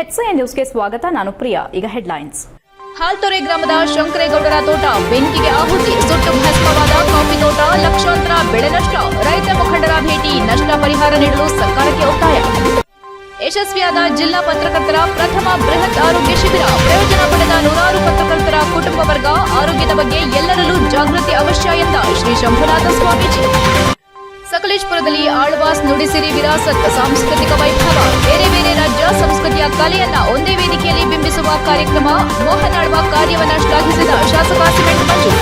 HCN ನ್ಯೂಸ್ಗೆ ಸ್ವಾಗತ. ನಾನು ಪ್ರಿಯಾ. ಈಗ ಹೆಡ್ಲೈನ್ಸ್. ಹಾಲ್ತೊರೆ ಗ್ರಾಮದ ಶಂಕರೇಗೌಡರ ತೋಟ ಬೆಂಕಿಗೆ ಆಹುತಿ, ಸುಟ್ಟು ಭಸ್ಮವಾದ ಕಾಫಿ ತೋಟ, ಲಕ್ಷಾಂತರ ಬೆಳೆ ನಷ್ಟ. ರೈತ ಮುಖಂಡರ ಭೇಟಿ, ನಷ್ಟ ಪರಿಹಾರ ನೀಡಲು ಸರ್ಕಾರಕ್ಕೆ ಒತ್ತಾಯ. ಯಶಸ್ವಿಯಾದ ಜಿಲ್ಲಾ ಪತ್ರಕರ್ತರ ಪ್ರಥಮ ಬೃಹತ್ ಆರೋಗ್ಯ ಶಿಬಿರ, ಪ್ರಯೋಜನ ಪಡೆದ ನೂರಾರು ಪತ್ರಕರ್ತರ ಕುಟುಂಬ ವರ್ಗ. ಆರೋಗ್ಯದ ಬಗ್ಗೆ ಎಲ್ಲರಲ್ಲೂ ಜಾಗೃತಿ ಅವಶ್ಯ ಎಂದ ಶ್ರೀ ಶಂಭುನಾಥ ಸ್ವಾಮೀಜಿ. ಸಕಲೇಶಪುರದಲ್ಲಿ ಆಳ್ವಾಸ್ ನುಡಿಸಿರಿ ವಿರಾಸತ್ ಸಾಂಸ್ಕೃತಿಕ ವೈಭವ, ಬೇರೆ ಬೇರೆ ರಾಜ್ಯ ಸಂಸ್ಕೃತಿಯ ಕಲೆಯನ್ನ ಒಂದೇ ವೇದಿಕೆಯಲ್ಲಿ ಬಿಂಬಿಸುವ ಕಾರ್ಯಕ್ರಮ. ಮೋಹನ್ ಆಳ್ವ ಕಾರ್ಯವನ್ನು ಶ್ಲಾಘಿಸಿದ ಶಾಸಕ ಸಿಮೆಂಟ್ ಮಂಜು.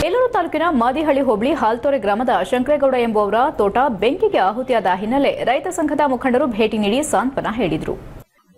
ಬೇಲೂರು ತಾಲೂಕಿನ ಮಾದಿಹಳ್ಳಿ ಹೋಬಳಿ ಹಾಲ್ತೊರೆ ಗ್ರಾಮದ ಶಂಕರೇಗೌಡ ಎಂಬುವವರ ತೋಟ ಬೆಂಕಿಗೆ ಆಹುತಿಯಾದ ಹಿನ್ನೆಲೆ ರೈತ ಸಂಘದ ಮುಖಂಡರು ಭೇಟಿ ನೀಡಿ ಸಾಂತ್ವನ ಹೇಳಿದರು.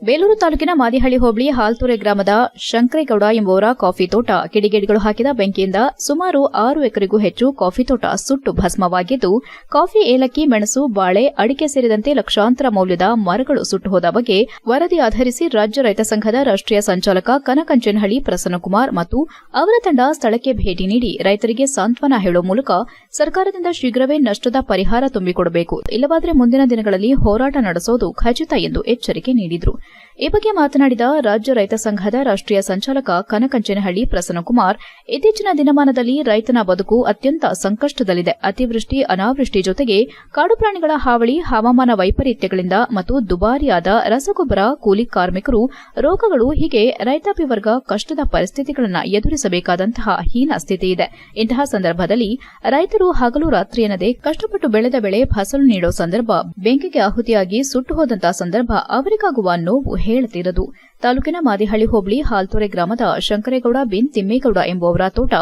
ಬೇಲೂರು ತಾಲೂಕಿನ ಮಾದಿಹಳ್ಳಿ ಹೋಬಳಿ ಹಾಲ್ತೊರೆ ಗ್ರಾಮದ ಶಂಕರೇಗೌಡ ಎಂಬುವರ ಕಾಫಿ ತೋಟ ಕಿಡಿಗೇಡಿಗಳು ಹಾಕಿದ ಬೆಂಕಿಯಿಂದ ಸುಮಾರು 6 ಎಕರೆಗೂ ಹೆಚ್ಚು ಕಾಫಿ ತೋಟ ಸುಟ್ಟು ಭಸ್ಮವಾಗಿದ್ದು, ಕಾಫಿ, ಏಲಕ್ಕಿ, ಮೆಣಸು, ಬಾಳೆ, ಅಡಿಕೆ ಸೇರಿದಂತೆ ಲಕ್ಷಾಂತರ ಮೌಲ್ಯದ ಮರಗಳು ಸುಟ್ಟು ಹೋದ ಬಗ್ಗೆ ವರದಿ ಆಧರಿಸಿ ರಾಜ್ಯ ರೈತ ಸಂಘದ ರಾಷ್ಟ್ರೀಯ ಸಂಚಾಲಕ ಕನಕಂಚನಹಳ್ಳಿ ಪ್ರಸನ್ನಕುಮಾರ್ ಮತ್ತು ಅವರ ತಂಡ ಸ್ಥಳಕ್ಕೆ ಭೇಟಿ ನೀಡಿ ರೈತರಿಗೆ ಸಾಂತ್ವನ ಹೇಳುವ ಮೂಲಕ ಸರ್ಕಾರದಿಂದ ಶೀಘ್ರವೇ ನಷ್ಟದ ಪರಿಹಾರ ತುಂಬಿಕೊಡಬೇಕು, ಇಲ್ಲವಾದರೆ ಮುಂದಿನ ದಿನಗಳಲ್ಲಿ ಹೋರಾಟ ನಡೆಸೋದು ಖಚಿತ ಎಂದು ಎಚ್ಚರಿಕೆ ನೀಡಿದರು. ಈ ಬಗ್ಗೆ ಮಾತನಾಡಿದ ರಾಜ್ಯ ರೈತ ಸಂಘದ ರಾಷ್ಟ್ರೀಯ ಸಂಚಾಲಕ ಕನಕಂಚನಹಳ್ಳಿ ಪ್ರಸನ್ನಕುಮಾರ್, ಇತ್ತೀಚಿನ ದಿನಮಾನದಲ್ಲಿ ರೈತನ ಬದುಕು ಅತ್ಯಂತ ಸಂಕಷ್ಟದಲ್ಲಿದೆ. ಅತಿವೃಷ್ಟಿ, ಅನಾವೃಷ್ಟಿ ಜೊತೆಗೆ ಕಾಡು ಪ್ರಾಣಿಗಳ ಹಾವಳಿ, ಹವಾಮಾನ ವೈಪರೀತ್ಯಗಳಿಂದ ಮತ್ತು ದುಬಾರಿಯಾದ ರಸಗೊಬ್ಬರ, ಕೂಲಿ ಕಾರ್ಮಿಕರು, ರೋಗಗಳು ಹೀಗೆ ರೈತಾಪಿ ವರ್ಗ ಕಷ್ಟದ ಪರಿಸ್ಥಿತಿಗಳನ್ನು ಎದುರಿಸಬೇಕಾದಂತಹ ಹೀನ ಸ್ಥಿತಿ ಇದೆ. ಇಂತಹ ಸಂದರ್ಭದಲ್ಲಿ ರೈತರು ಹಗಲು ರಾತ್ರಿ ಎನ್ನದೆ ಕಷ್ಟಪಟ್ಟು ಬೆಳೆದ ಬೆಳೆ ಫಸಲು ನೀಡೋ ಸಂದರ್ಭ ಬೆಂಕಿಗೆ ಆಹುತಿಯಾಗಿ ಸುಟ್ಟು ಹೋದಂತಹ ಸಂದರ್ಭ ಅವರಿಗಾಗುವ ನೋವು ಹೇಳತಿರದು. ತಾಲೂಕಿನ ಮಾದಿಹಳ್ಳಿ ಹೋಬಳಿ ಹಾಲ್ತೊರೆ ಗ್ರಾಮದ ಶಂಕರೇಗೌಡ ಬಿನ್ ತಿಮ್ಮೇಗೌಡ ಎಂಬುವವರ ತೋಟ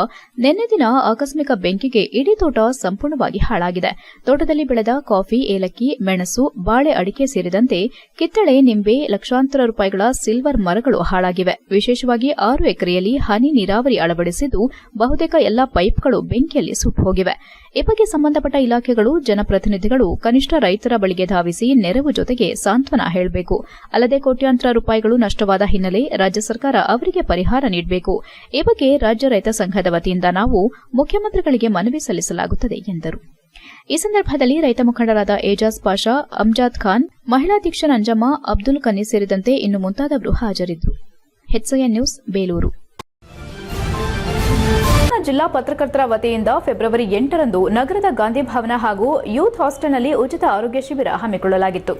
ನಿನ್ನೆ ದಿನ ಆಕಸ್ಮಿಕ ಬೆಂಕಿಗೆ ಇಡೀ ತೋಟ ಸಂಪೂರ್ಣವಾಗಿ ಹಾಳಾಗಿದೆ. ತೋಟದಲ್ಲಿ ಬೆಳೆದ ಕಾಫಿ, ಏಲಕ್ಕಿ, ಮೆಣಸು, ಬಾಳೆ, ಅಡಿಕೆ ಸೇರಿದಂತೆ ಕಿತ್ತಳೆ, ನಿಂಬೆ, ಲಕ್ಷಾಂತರ ರೂಪಾಯಿಗಳ ಸಿಲ್ವರ್ ಮರಗಳು ಹಾಳಾಗಿವೆ. ವಿಶೇಷವಾಗಿ 6 ಎಕರೆಯಲ್ಲಿ ಹನಿ ನೀರಾವರಿ ಅಳವಡಿಸಿದ್ದು ಬಹುತೇಕ ಎಲ್ಲಾ ಪೈಪ್ಗಳು ಬೆಂಕಿಯಲ್ಲಿ ಸುಟ್ಟು ಹೋಗಿವೆ. ಈ ಬಗ್ಗೆ ಸಂಬಂಧಪಟ್ಟ ಇಲಾಖೆಗಳು, ಜನಪ್ರತಿನಿಧಿಗಳು ಕನಿಷ್ಠ ರೈತರ ಬಳಿಗೆ ಧಾವಿಸಿ ನೆರವು ಜೊತೆಗೆ ಸಾಂತ್ವನ ಹೇಳಬೇಕು. ಅಲ್ಲದೆ ಕೋಟ್ಯಾಂತರ ರೂಪಾಯಿಗಳು ನಷ್ಟವಾದ ಹಿನ್ನೆಲೆ ರಾಜ್ಯ ಸರ್ಕಾರ ಅವರಿಗೆ ಪರಿಹಾರ ನೀಡಬೇಕು. ಈ ಬಗ್ಗೆ ರಾಜ್ಯ ರೈತ ಸಂಘದ ವತಿಯಿಂದ ನಾವು ಮುಖ್ಯಮಂತ್ರಿಗಳಿಗೆ ಮನವಿ ಸಲ್ಲಿಸಲಾಗುತ್ತದೆ ಎಂದರು. ಈ ಸಂದರ್ಭದಲ್ಲಿ ರೈತ ಮುಖಂಡರಾದ ಏಜಾಜ್ ಪಾಷಾ, ಅಮ್ಜಾದ್ ಖಾನ್, ಮಹಿಳಾಧ್ಯಕ್ಷ ನಂಜಮ್ಮ, ಅಬ್ದುಲ್ ಕನಿ ಸೇರಿದಂತೆ ಇನ್ನು ಮುಂತಾದವರು ಹಾಜರಿದ್ದರು. HCN news, Belur. ಜಿಲ್ಲಾ ಪತ್ರಕರ್ತರ ವತಿಯಿಂದ ಫೆಬ್ರವರಿ 8ರಂದು ನಗರದ ಗಾಂಧಿ ಭವನ ಹಾಗೂ ಯೂತ್ ಹಾಸ್ಟೆಲ್ನಲ್ಲಿ ಉಚಿತ ಆರೋಗ್ಯ ಶಿಬಿರ ಹಮ್ಮಿಕೊಳ್ಳಲಾಗಿತ್ತು.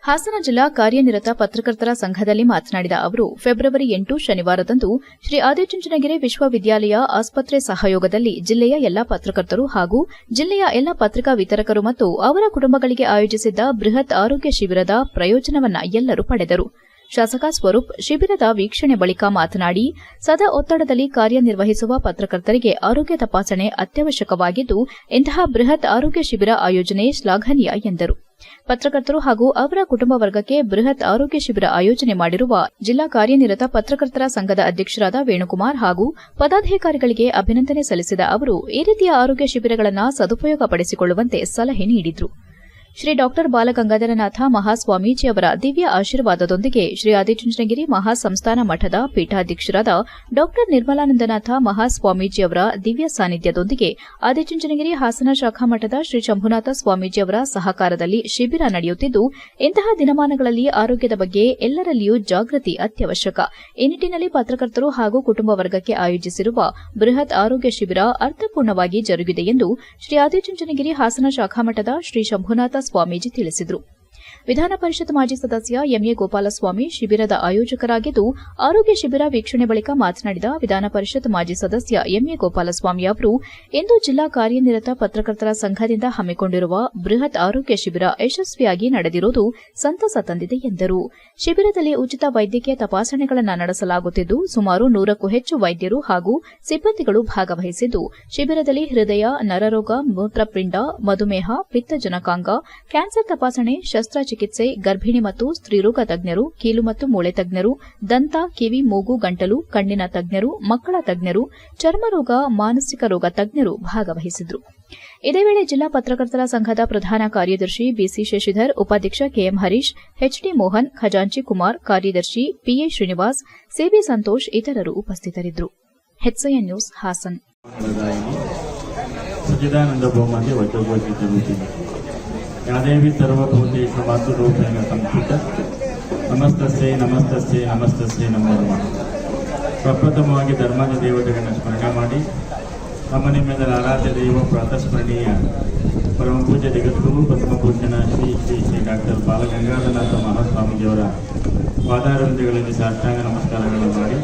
ಹಾಸನ ಜಿಲ್ಲಾ ಕಾರ್ಯನಿರತ ಪತ್ರಕರ್ತರ ಸಂಘದಲ್ಲಿ ಮಾತನಾಡಿದ ಅವರು, ಫೆಬ್ರವರಿ 8 ಶನಿವಾರದಂದು ಶ್ರೀ ಆದಿಚುಂಚನಗಿರಿ ವಿಶ್ವವಿದ್ಯಾಲಯ ಆಸ್ಪತ್ರೆ ಸಹಯೋಗದಲ್ಲಿ ಜಿಲ್ಲೆಯ ಎಲ್ಲಾ ಪತ್ರಕರ್ತರು ಹಾಗೂ ಜಿಲ್ಲೆಯ ಎಲ್ಲಾ ಪತ್ರಿಕಾ ವಿತರಕರು ಮತ್ತು ಅವರ ಕುಟುಂಬಗಳಿಗೆ ಆಯೋಜಿಸಿದ್ದ ಬೃಹತ್ ಆರೋಗ್ಯ ಶಿಬಿರದ ಪ್ರಯೋಜನವನ್ನು ಎಲ್ಲರೂ ಪಡೆದರು. ಶಾಸಕ ಸ್ವರೂಪ್ ಶಿಬಿರದ ವೀಕ್ಷಣೆ ಬಳಿಕ ಮಾತನಾಡಿ, ಸದಾ ಒತ್ತಡದಲ್ಲಿ ಕಾರ್ಯನಿರ್ವಹಿಸುವ ಪತ್ರಕರ್ತರಿಗೆ ಆರೋಗ್ಯ ತಪಾಸಣೆ ಅತ್ಯವಶ್ಯಕವಾಗಿದ್ದು, ಇಂತಹ ಬೃಹತ್ ಆರೋಗ್ಯ ಶಿಬಿರ ಆಯೋಜನೆ ಶ್ಲಾಘನೀಯ ಎಂದರು. ಪತ್ರಕರ್ತರು ಹಾಗೂ ಅವರ ಕುಟುಂಬ ವರ್ಗಕ್ಕೆ ಬೃಹತ್ ಆರೋಗ್ಯ ಶಿಬಿರ ಆಯೋಜನೆ ಮಾಡಿರುವ ಜಿಲ್ಲಾ ಕಾರ್ಯನಿರತ ಪತ್ರಕರ್ತರ ಸಂಘದ ಅಧ್ಯಕ್ಷರಾದ ವೇಣುಕುಮಾರ್ ಹಾಗೂ ಪದಾಧಿಕಾರಿಗಳಿಗೆ ಅಭಿನಂದನೆ ಸಲ್ಲಿಸಿದ ಅವರು ಈ ರೀತಿಯ ಆರೋಗ್ಯ ಶಿಬಿರಗಳನ್ನು ಸದುಪಯೋಗಪಡಿಸಿಕೊಳ್ಳುವಂತೆ ಸಲಹೆ ನೀಡಿದರು. ಶ್ರೀ ಡಾ ಬಾಲಗಂಗಾಧರನಾಥ ಮಹಾಸ್ವಾಮೀಜಿ ಅವರ ದಿವ್ಯ ಆಶೀರ್ವಾದದೊಂದಿಗೆ ಶ್ರೀ ಆದಿಚುಂಚನಗಿರಿ ಮಹಾಸಂಸ್ಥಾನ ಮಠದ ಪೀಠಾಧ್ಯಕ್ಷರಾದ ಡಾ ನಿರ್ಮಲಾನಂದನಾಥ ಮಹಾಸ್ವಾಮೀಜಿ ಅವರ ದಿವ್ಯ ಸಾನ್ನಿಧ್ಯದೊಂದಿಗೆ ಆದಿಚುಂಚನಗಿರಿ ಹಾಸನ ಶಾಖಾ ಮಠದ ಶ್ರೀ ಶಂಭುನಾಥ ಸ್ವಾಮೀಜಿ ಅವರ ಸಹಕಾರದಲ್ಲಿ ಶಿಬಿರ ನಡೆಯುತ್ತಿದ್ದು, ಇಂತಹ ದಿನಮಾನಗಳಲ್ಲಿ ಆರೋಗ್ಯದ ಬಗ್ಗೆ ಎಲ್ಲರಲ್ಲಿಯೂ ಜಾಗೃತಿ ಅತ್ಯವಶ್ಯಕ. ಈ ನಿಟ್ಟಿನಲ್ಲಿ ಪತ್ರಕರ್ತರು ಹಾಗೂ ಕುಟುಂಬ ವರ್ಗಕ್ಕೆ ಆಯೋಜಿಸಿರುವ ಬೃಹತ್ ಆರೋಗ್ಯ ಶಿಬಿರ ಅರ್ಥಪೂರ್ಣವಾಗಿ ಜರುಗಿದೆ ಎಂದು ಶ್ರೀ ಆದಿಚುಂಚನಗಿರಿ ಹಾಸನ ಶಾಖಾ ಮಠದ ಶ್ರೀ ಶಂಭುನಾಥ ಸ್ವಾಮೀಜಿ ತಿಳಿಸಿದರು. ವಿಧಾನ ಪರಿಷತ್ ಮಾಜಿ ಸದಸ್ಯ ಎಂಎ ಗೋಪಾಲಸ್ವಾಮಿ ಶಿಬಿರದ ಆಯೋಜಕರಾಗಿದ್ದು, ಆರೋಗ್ಯ ಶಿಬಿರ ವೀಕ್ಷಣೆ ಬಳಿಕ ಮಾತನಾಡಿದ ವಿಧಾನ ಪರಿಷತ್ ಮಾಜಿ ಸದಸ್ಯ ಎಂಎ ಗೋಪಾಲಸ್ವಾಮಿ ಅವರು, ಇಂದು ಜಿಲ್ಲಾ ಕಾರ್ಯನಿರತ ಪತ್ರಕರ್ತರ ಸಂಘದಿಂದ ಹಮ್ಮಿಕೊಂಡಿರುವ ಬೃಹತ್ ಆರೋಗ್ಯ ಶಿಬಿರ ಯಶಸ್ವಿಯಾಗಿ ನಡೆದಿರುವುದು ಸಂತಸ ತಂದಿದೆ ಎಂದರು. ಶಿಬಿರದಲ್ಲಿ ಉಚಿತ ವೈದ್ಯಕೀಯ ತಪಾಸಣೆಗಳನ್ನು ನಡೆಸಲಾಗುತ್ತಿದ್ದು, ಸುಮಾರು 100ಕ್ಕೂ ಹೆಚ್ಚು ವೈದ್ಯರು ಹಾಗೂ ಸಿಬ್ಬಂದಿಗಳು ಭಾಗವಹಿಸಿದ್ದು, ಶಿಬಿರದಲ್ಲಿ ಹೃದಯ, ನರರೋಗ, ಮೂತ್ರಪಿಂಡ, ಮಧುಮೇಹ, ಪಿತ್ತಜನಕಾಂಗ, ಕ್ಯಾನ್ಸರ್ ತಪಾಸಣೆ, ಶಸ್ತ್ರಚಿಕಿತ್ಸೆ, ಗರ್ಭಿಣಿ ಮತ್ತು ಸ್ತ್ರೀರೋಗ ತಜ್ಞರು, ಕೀಲು ಮತ್ತು ಮೂಳೆ ತಜ್ಞರು, ದಂತ, ಕಿವಿ, ಮೂಗು, ಗಂಟಲು, ಕಣ್ಣಿನ ತಜ್ಞರು, ಮಕ್ಕಳ ತಜ್ಞರು, ಚರ್ಮರೋಗ, ಮಾನಸಿಕ ರೋಗ ತಜ್ಞರು ಭಾಗವಹಿಸಿದರು. ಇದೇ ವೇಳೆ ಜಿಲ್ಲಾ ಪತ್ರಕರ್ತರ ಸಂಘದ ಪ್ರಧಾನ ಕಾರ್ಯದರ್ಶಿ ಬಿಸಿ ಶಶಿಧರ್, ಉಪಾಧ್ಯಕ್ಷ ಕೆಎಂ ಹರೀಶ್, ಎಚ್ಡಿ ಮೋಹನ್, ಖಜಾಂಚಿ ಕುಮಾರ್, ಕಾರ್ಯದರ್ಶಿ ಪಿಎ ಶ್ರೀನಿವಾಸ್, ಸಿಬಿ ಸಂತೋಷ್ ಇತರರು ಉಪಸ್ಥಿತರಿದ್ದರು. HCN news, Haasan. यादेवी सर्वभूतेषु मातृरूपेण संस्थित ನಮಸ್ತಸ್ಸೆ ನಮಸ್ತಸ್ಸೆ ನಮಸ್ತಸ್ಸೆ ನಮೋ ನಮಃ. ಪ್ರಪ್ರಥಮವಾಗಿ ಧರ್ಮಾದ ದೇವತೆಗಳನ್ನು ಸ್ಮರಣೆ ಮಾಡಿ ನಮ್ಮ ನಿಮ್ಮೆಲ್ಲರ ಆರಾಧ್ಯ ದೈವ ಪ್ರಾತಸ್ಮರಣೀಯ ಪರಮ ಪೂಜ್ಯ ಜಗದ್ಗುರು ಪದ್ಮಭೂಷಣ ಶ್ರೀ ಶ್ರೀ ಶ್ರೀ ಡಾಕ್ಟರ್ ಬಾಲಗಂಗಾಧರನಾಥ ಮಹಾಸ್ವಾಮೀಜಿಯವರ ಪಾದಾರವಿಂದಗಳಲ್ಲಿ ಸಾಷ್ಟಾಂಗ ನಮಸ್ಕಾರಗಳನ್ನು ಮಾಡಿ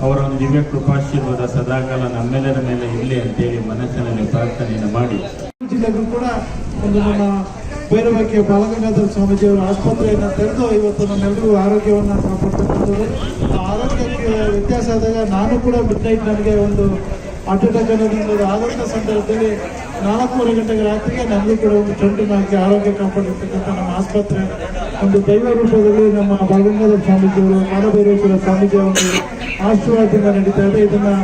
ಅವರ ಒಂದು ದಿವ್ಯ ಕೃಪಾಶೀರ್ವಾದ ಸದಾಕಾಲ ನಮ್ಮೆಲ್ಲರ ಮೇಲೆ ಇರಲಿ ಅಂತೇಳಿ ಮನಸ್ಸಿನಲ್ಲಿ ಪ್ರಾರ್ಥನೆಯನ್ನು ಮಾಡಿ ಜಿಲ್ಲೆಗೂ ಕೂಡ ಒಂದು ನಮ್ಮ ಭೈರವಕ್ಕೆ ಬಾಲಗಂಗಾಧರ ಸ್ವಾಮೀಜಿಯವರ ಆಸ್ಪತ್ರೆಯನ್ನು ತೆರೆದು ಇವತ್ತು ನಮ್ಮೆಲ್ಲರಿಗೂ ಆರೋಗ್ಯವನ್ನು ಕಾಪಾಡ್ತಕ್ಕಂಥದ್ದು. ಆ ಆರೋಗ್ಯಕ್ಕೆ ವ್ಯತ್ಯಾಸ ಆದಾಗ ನಾನು ಕೂಡ ಮಿಡ್ನೈಟ್ ನನಗೆ ಒಂದು ಹಾರ್ಟ್ ಅಟ್ಯಾಕ್ ಅನ್ನೋದು ಆದಂಥ ಸಂದರ್ಭದಲ್ಲಿ 4:30 ಗಂಟೆಗೆ ರಾತ್ರಿಗೆ ನಮಗೂ ಕೂಡ ಒಂದು ಚಂಟನ್ನು ಹಾಕಿ ಆರೋಗ್ಯ ಕಾಪಾಡಿರ್ತಕ್ಕಂಥ ನಮ್ಮ ಆಸ್ಪತ್ರೆ ಒಂದು ದೈವ ರೂಪದಲ್ಲಿ ನಮ್ಮ ಬಾಲಗಂಗಾಧರ ಸ್ವಾಮೀಜಿಯವರು ಕಾಲಭೈರೇಶ್ವರ ಸ್ವಾಮೀಜಿಯ ಒಂದು ಆಶೀರ್ವಾದದಿಂದ ನಡೀತಾ ಇದೆ. ಇದನ್ನು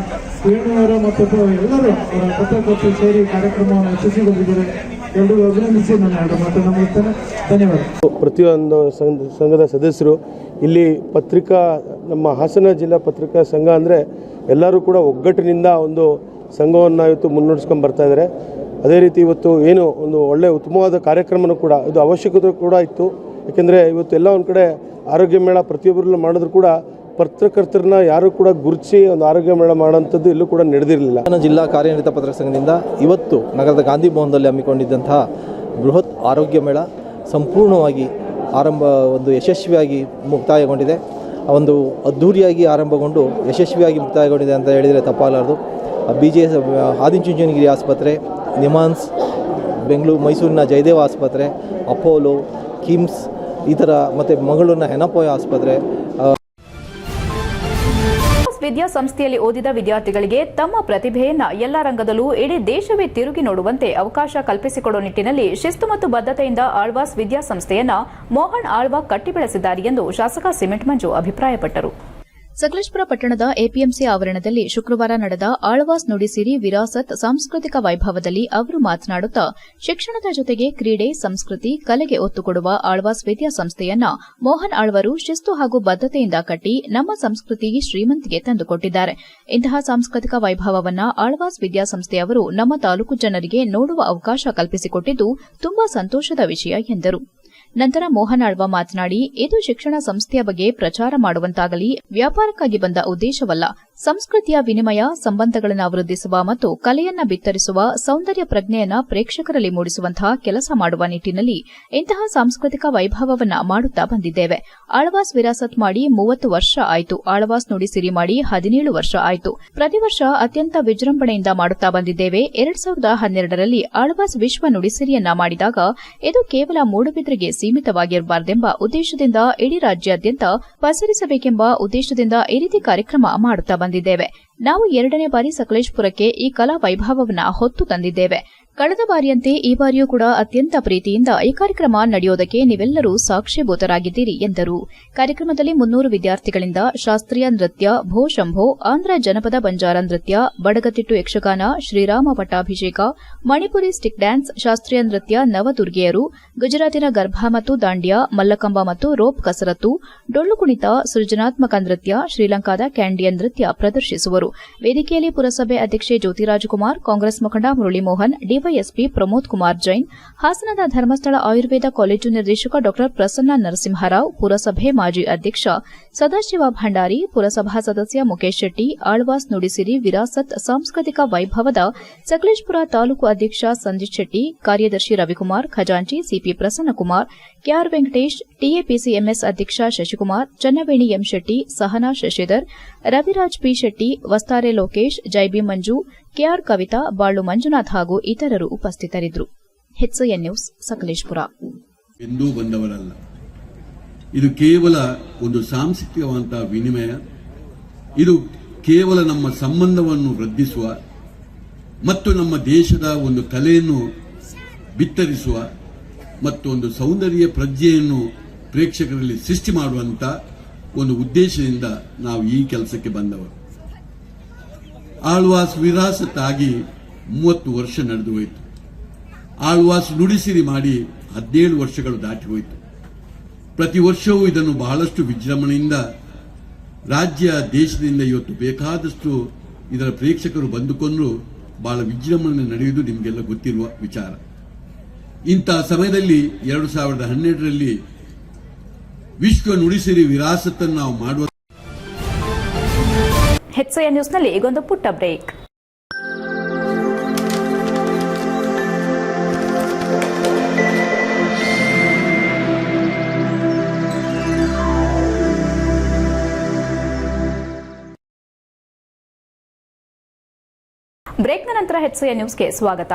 ವೇಣುವರ ಮತ್ತು ಎಲ್ಲರೂ ಅವರ ಪತ್ರಕರ್ತರು ಸೇರಿ ಕಾರ್ಯಕ್ರಮವನ್ನು ಯಶಸ್ವಿಗೊಳಿಸಿದ್ದಾರೆ. ಎಲ್ಲರಿಗೂ ಅಭಿನಂದಿಸಿ ನನ್ನ ಎರಡು ಮಾತನ್ನು ಮುಗಿಸ್ತೇನೆ. ಧನ್ಯವಾದ. ಪ್ರತಿಯೊಂದು ಸಂಘದ ಸದಸ್ಯರು ಇಲ್ಲಿ ಪತ್ರಿಕಾ ನಮ್ಮ ಹಾಸನ ಜಿಲ್ಲಾ ಪತ್ರಿಕಾ ಸಂಘ ಅಂದರೆ ಎಲ್ಲರೂ ಕೂಡ ಒಗ್ಗಟ್ಟಿನಿಂದ ಒಂದು ಸಂಘವನ್ನು ಇವತ್ತು ಮುನ್ನಡೆಸ್ಕೊಂಡು ಬರ್ತಾ ಇದ್ದಾರೆ. ಅದೇ ರೀತಿ ಇವತ್ತು ಏನು ಒಂದು ಒಳ್ಳೆಯ ಉತ್ತಮವಾದ ಕಾರ್ಯಕ್ರಮನೂ ಕೂಡ ಇದು ಅವಶ್ಯಕತೆ ಕೂಡ ಇತ್ತು. ಏಕೆಂದರೆ ಇವತ್ತು ಎಲ್ಲ ಒಂದು ಕಡೆ ಆರೋಗ್ಯ ಮೇಳ ಪ್ರತಿಯೊಬ್ಬರಲ್ಲೂ ಮಾಡಿದ್ರು ಕೂಡ ಪತ್ರಕರ್ತರನ್ನ ಯಾರು ಕೂಡ ಗುರುತಿಸಿ ಒಂದು ಆರೋಗ್ಯ ಮೇಳ ಮಾಡೋಂಥದ್ದು ಎಲ್ಲೂ ಕೂಡ ನಡೆದಿರಲಿಲ್ಲ. ಜಿಲ್ಲಾ ಕಾರ್ಯನಿರತ ಪತ್ರಕರ್ತರ ಸಂಘದಿಂದ ಇವತ್ತು ನಗರದ ಗಾಂಧಿ ಭವನದಲ್ಲಿ ಹಮ್ಮಿಕೊಂಡಿದ್ದಂತಹ ಬೃಹತ್ ಆರೋಗ್ಯ ಮೇಳ ಸಂಪೂರ್ಣವಾಗಿ ಒಂದು ಯಶಸ್ವಿಯಾಗಿ ಮುಕ್ತಾಯಗೊಂಡಿದೆ. ಒಂದು ಅದ್ಧೂರಿಯಾಗಿ ಆರಂಭಗೊಂಡು ಯಶಸ್ವಿಯಾಗಿ ಮುಕ್ತಾಯಗೊಂಡಿದೆ ಅಂತ ಹೇಳಿದರೆ ತಪ್ಪಾಗಲಾರದು. BJS ಆದಿಚುಂಚನಗಿರಿ ಆಸ್ಪತ್ರೆ, ನಿಮಾನ್ಸ್, ಮೈಸೂರಿನ ಜಯದೇವ ಆಸ್ಪತ್ರೆ, ಅಪೋಲೋ, ಕಿಮ್ಸ್ ಈ ಥರ ಮತ್ತು ಮಂಗಳೂರಿನ ಹೆನಪೋಯ ಆಸ್ಪತ್ರೆ ವಿದ್ಯಾಸಂಸ್ಥೆಯಲ್ಲಿ ಓದಿದ ವಿದ್ಯಾರ್ಥಿಗಳಿಗೆ ತಮ್ಮ ಪ್ರತಿಭೆಯನ್ನ ಎಲ್ಲ ರಂಗದಲ್ಲೂ ಇಡೀ ದೇಶವೇ ತಿರುಗಿ ನೋಡುವಂತೆ ಅವಕಾಶ ಕಲ್ಪಿಸಿಕೊಡುವ ನಿಟ್ಟಿನಲ್ಲಿ ಶಿಸ್ತು ಮತ್ತು ಬದ್ಧತೆಯಿಂದ ಆಳ್ವಾಸ್ ವಿದ್ಯಾಸಂಸ್ಥೆಯನ್ನ ಮೋಹನ್ ಆಳ್ವಾ ಕಟ್ಟಿ ಬೆಳೆಸಿದ್ದಾರೆ ಎಂದು ಶಾಸಕ ಸಿಮೆಂಟ್ ಮಂಜು ಅಭಿಪ್ರಾಯಪಟ್ಟರು. ಸಕಲೇಶಪುರ ಪಟ್ಟಣದ ಎಪಿಎಂಸಿ ಆವರಣದಲ್ಲಿ ಶುಕ್ರವಾರ ನಡೆದ ಆಳ್ವಾಸ್ ನುಡಿಸಿರಿ ವಿರಾಸತ್ ಸಾಂಸ್ಕೃತಿಕ ವೈಭವದಲ್ಲಿ ಅವರು ಮಾತನಾಡುತ್ತಾ ಶಿಕ್ಷಣದ ಜೊತೆಗೆ ಕ್ರೀಡೆ, ಸಂಸ್ಕೃತಿ, ಕಲೆಗೆ ಒತ್ತು ಕೊಡುವ ಆಳ್ವಾಸ್ ವಿದ್ಯಾಸಂಸ್ಥೆಯನ್ನ ಮೋಹನ್ ಆಳ್ವರು ಶಿಸ್ತು ಹಾಗೂ ಬದ್ಧತೆಯಿಂದ ಕಟ್ಟಿ ನಮ್ಮ ಸಂಸ್ಕೃತಿಗೆ ಶ್ರೀಮಂತಿಗೆ ತಂದುಕೊಟ್ಟಿದ್ದಾರೆ. ಇಂತಹ ಸಾಂಸ್ಕೃತಿಕ ವೈಭವವನ್ನ ಆಳ್ವಾಸ್ ವಿದ್ಯಾಸಂಸ್ಥೆಯವರು ನಮ್ಮ ತಾಲೂಕು ಜನರಿಗೆ ನೋಡುವ ಅವಕಾಶ ಕಲ್ಪಿಸಿಕೊಟ್ಟಿದ್ದು ತುಂಬಾ ಸಂತೋಷದ ವಿಷಯ ಎಂದರು. ನಂತರ ಮೋಹನ್ ಆಳ್ವ ಮಾತನಾಡಿ, ಇದು ಶಿಕ್ಷಣ ಸಂಸ್ಥೆಯ ಬಗ್ಗೆ ಪ್ರಚಾರ ಮಾಡುವಂತಾಗಲಿ ವ್ಯಾಪಾರಕ್ಕಾಗಿ ಬಂದ ಉದ್ದೇಶವಲ್ಲ. ಸಂಸ್ಕೃತಿಯ ವಿನಿಮಯ, ಸಂಬಂಧಗಳನ್ನು ವೃದ್ಧಿಸುವ ಮತ್ತು ಕಲೆಯನ್ನ ಬಿತ್ತರಿಸುವ ಸೌಂದರ್ಯ ಪ್ರಜ್ಞೆಯನ್ನ ಪ್ರೇಕ್ಷಕರಲ್ಲಿ ಮೂಡಿಸುವಂತಹ ಕೆಲಸ ಮಾಡುವ ನಿಟ್ಟಿನಲ್ಲಿ ಇಂತಹ ಸಾಂಸ್ಕೃತಿಕ ವೈಭವವನ್ನ ಮಾಡುತ್ತಾ ಬಂದಿದ್ದೇವೆ. ಆಳ್ವಾಸ್ ವಿರಾಸತ್ ಮಾಡಿ 30 ವರ್ಷ ಆಯಿತು. ಆಳ್ವಾಸ್ ನುಡಿಸಿರಿ ಮಾಡಿ 17 ವರ್ಷ ಆಯಿತು. ಪ್ರತಿ ವರ್ಷ ಅತ್ಯಂತ ವಿಜೃಂಭಣೆಯಿಂದ ಮಾಡುತ್ತಾ ಬಂದಿದ್ದೇವೆ. 2012ರಲ್ಲಿ ಆಳ್ವಾಸ್ ವಿಶ್ವ ನುಡಿಸಿರಿಯನ್ನ ಮಾಡಿದಾಗ ಇದು ಕೇವಲ ಮೂಡುಬಿದ್ರೆಗೆ ಸೀಮಿತವಾಗಿರಬಾರದೆಂಬ ಉದ್ದೇಶದಿಂದ ಇಡೀ ರಾಜ್ಯಾದ್ಯಂತ ಪಸರಿಸಬೇಕೆಂಬ ಉದ್ದೇಶದಿಂದ ಈ ರೀತಿ ಕಾರ್ಯಕ್ರಮ ಮಾಡುತ್ತಾ ಬಂದಿದ್ದೇವೆ. ನಾವು 2ನೇ ಬಾರಿ ಸಕಲೇಶಪುರಕ್ಕೆ ಈ ಕಲಾ ವೈಭವವನ್ನು ಹೊತ್ತು ತಂದಿದ್ದೇವೆ. ಕಳೆದ ಬಾರಿಯಂತೆ ಈ ಬಾರಿಯೂ ಕೂಡ ಅತ್ಯಂತ ಪ್ರೀತಿಯಿಂದ ಈ ಕಾರ್ಯಕ್ರಮ ನಡೆಯುವುದಕ್ಕೆ ನೀವೆಲ್ಲರೂ ಸಾಕ್ಷೀಭೂತರಾಗಿದ್ದೀರಿ ಎಂದರು. ಕಾರ್ಯಕ್ರಮದಲ್ಲಿ 300 ವಿದ್ಯಾರ್ಥಿಗಳಿಂದ ಶಾಸ್ತ್ರೀಯ ನೃತ್ಯ, ಭೋ ಶಂಭೋ, ಆಂಧ್ರ ಜನಪದ ಬಂಜಾರ ನೃತ್ಯ, ಬಡಗತಿಟ್ಟು ಯಕ್ಷಗಾನ, ಶ್ರೀರಾಮ ಪಟ್ಟಾಭಿಷೇಕ, ಮಣಿಪುರಿ ಸ್ಟಿಕ್ ಡ್ಯಾನ್ಸ್, ಶಾಸ್ತ್ರೀಯ ನೃತ್ಯ, ನವದುರ್ಗಿಯರು, ಗುಜರಾತಿನ ಗರ್ಭ ಮತ್ತು ದಾಂಡಿಯಾ, ಮಲ್ಲಕಂಬ ಮತ್ತು ರೋಪ್ ಕಸರತ್ತು, ಡೊಳ್ಳು ಕುಣಿತ, ಸೃಜನಾತ್ಮಕ ನೃತ್ಯ, ಶ್ರೀಲಂಕಾದ ಕ್ಯಾಂಡಿಯನ್ ನೃತ್ಯ ಪ್ರದರ್ಶಿಸುವರು. ವೇದಿಕೆಯಲ್ಲಿ ಪುರಸಭೆ ಅಧ್ಯಕ್ಷೆ ಜ್ಯೋತಿರಾಜಕುಮಾರ್, ಕಾಂಗ್ರೆಸ್ ಮುಖಂಡ ಮುರಳಿ ಮೋಹನ್, ಡಿವೈಎಸ್ಪಿ ಪ್ರಮೋದ್ ಕುಮಾರ್ ಜೈನ್, ಹಾಸನದ ಧರ್ಮಸ್ಥಳ ಆಯುರ್ವೇದ ಕಾಲೇಜು ನಿರ್ದೇಶಕ ಡಾ ಪ್ರಸನ್ನ ನರಸಿಂಹರಾವ್, ಪುರಸಭೆ ಮಾಜಿ ಅಧ್ಯಕ್ಷ ಸದಾಶಿವ ಭಂಡಾರಿ, ಪುರಸಭಾ ಸದಸ್ಯ ಮುಖೇಶ್ ಶೆಟ್ಟಿ, ಆಳ್ವಾಸ್ ನುಡಿಸಿರಿ ವಿರಾಸತ್ ಸಾಂಸ್ಕೃತಿಕ ವೈಭವದ ಸಕಲೇಶಪುರ ತಾಲೂಕು ಅಧ್ಯಕ್ಷ ಸಂಜಿತ್ ಶೆಟ್ಟಿ, ಕಾರ್ಯದರ್ಶಿ ರವಿಕುಮಾರ್, ಖಜಾಂಚಿ CP Prasannakumar, KR Venkatesh, TAPCMS ಅಧ್ಯಕ್ಷ Shashikumar, Channaveni M Shetty, Sahana Shashidhar, Raviraj P Shetty, Vastare Lokesh, Jaibi Manju, KR Kavitha, Balu Manjunath ಹಾಗೂ ಇತರರು ಉಪಸ್ಥಿತರಿದ್ದರು. HCN news Sakleshpur. ಎಂದೂ ಬಂದವರಲ್ಲ. ಇದು ಕೇವಲ ಒಂದು ಸಾಂಸ್ಕೃತಿಕವಾದಂತಹ ವಿನಿಮಯ. ಇದು ಕೇವಲ ನಮ್ಮ ಸಂಬಂಧವನ್ನು ವೃದ್ಧಿಸುವ ಮತ್ತು ನಮ್ಮ ದೇಶದ ಒಂದು ಕಲೆಯನ್ನು ಬಿತ್ತರಿಸುವ ಮತ್ತು ಒಂದು ಸೌಂದರ್ಯ ಪ್ರಜ್ಞೆಯನ್ನು ಪ್ರೇಕ್ಷಕರಲ್ಲಿ ಸೃಷ್ಟಿ ಮಾಡುವಂತ ಒಂದು ಉದ್ದೇಶದಿಂದ ನಾವು ಈ ಕೆಲಸಕ್ಕೆ ಬಂದವರು. ಆಳ್ವಾಸ್ ವಿರಾಸತ್ ಆಗಿ 30 ವರ್ಷ ನಡೆದು ಹೋಯಿತು. ಆಳ್ವಾಸ್ ನುಡಿಸಿರಿ ಮಾಡಿ 17 ವರ್ಷಗಳು ದಾಟಿ ಹೋಯಿತು. ಪ್ರತಿ ವರ್ಷವೂ ಇದನ್ನು ಬಹಳಷ್ಟು ವಿಜೃಂಭಣೆಯಿಂದ ರಾಜ್ಯ ದೇಶದಿಂದ ಇವತ್ತು ಬೇಕಾದಷ್ಟು ಇದರ ಪ್ರೇಕ್ಷಕರು ಬಂದುಕೊಂಡು ಬಹಳ ವಿಜೃಂಭಣೆ ನಡೆಯುವುದು ನಿಮಗೆಲ್ಲ ಗೊತ್ತಿರುವ ವಿಚಾರ. ಇಂತಹ ಸಮಯದಲ್ಲಿ 2012ರಲ್ಲಿ ವಿಶ್ವ ನುಡಿಸಿರಿ ವಿರಾಸತನ್ನು ನಾವು ಮಾಡುವ HCI ನ್ಯೂಸ್ನಲ್ಲಿ ಈಗೊಂದು ಪುಟ್ಟ ಬ್ರೇಕ್. ಬ್ರೇಕ್ನ ನಂತರ HCI ನ್ಯೂಸ್ಗೆ ಸ್ವಾಗತ.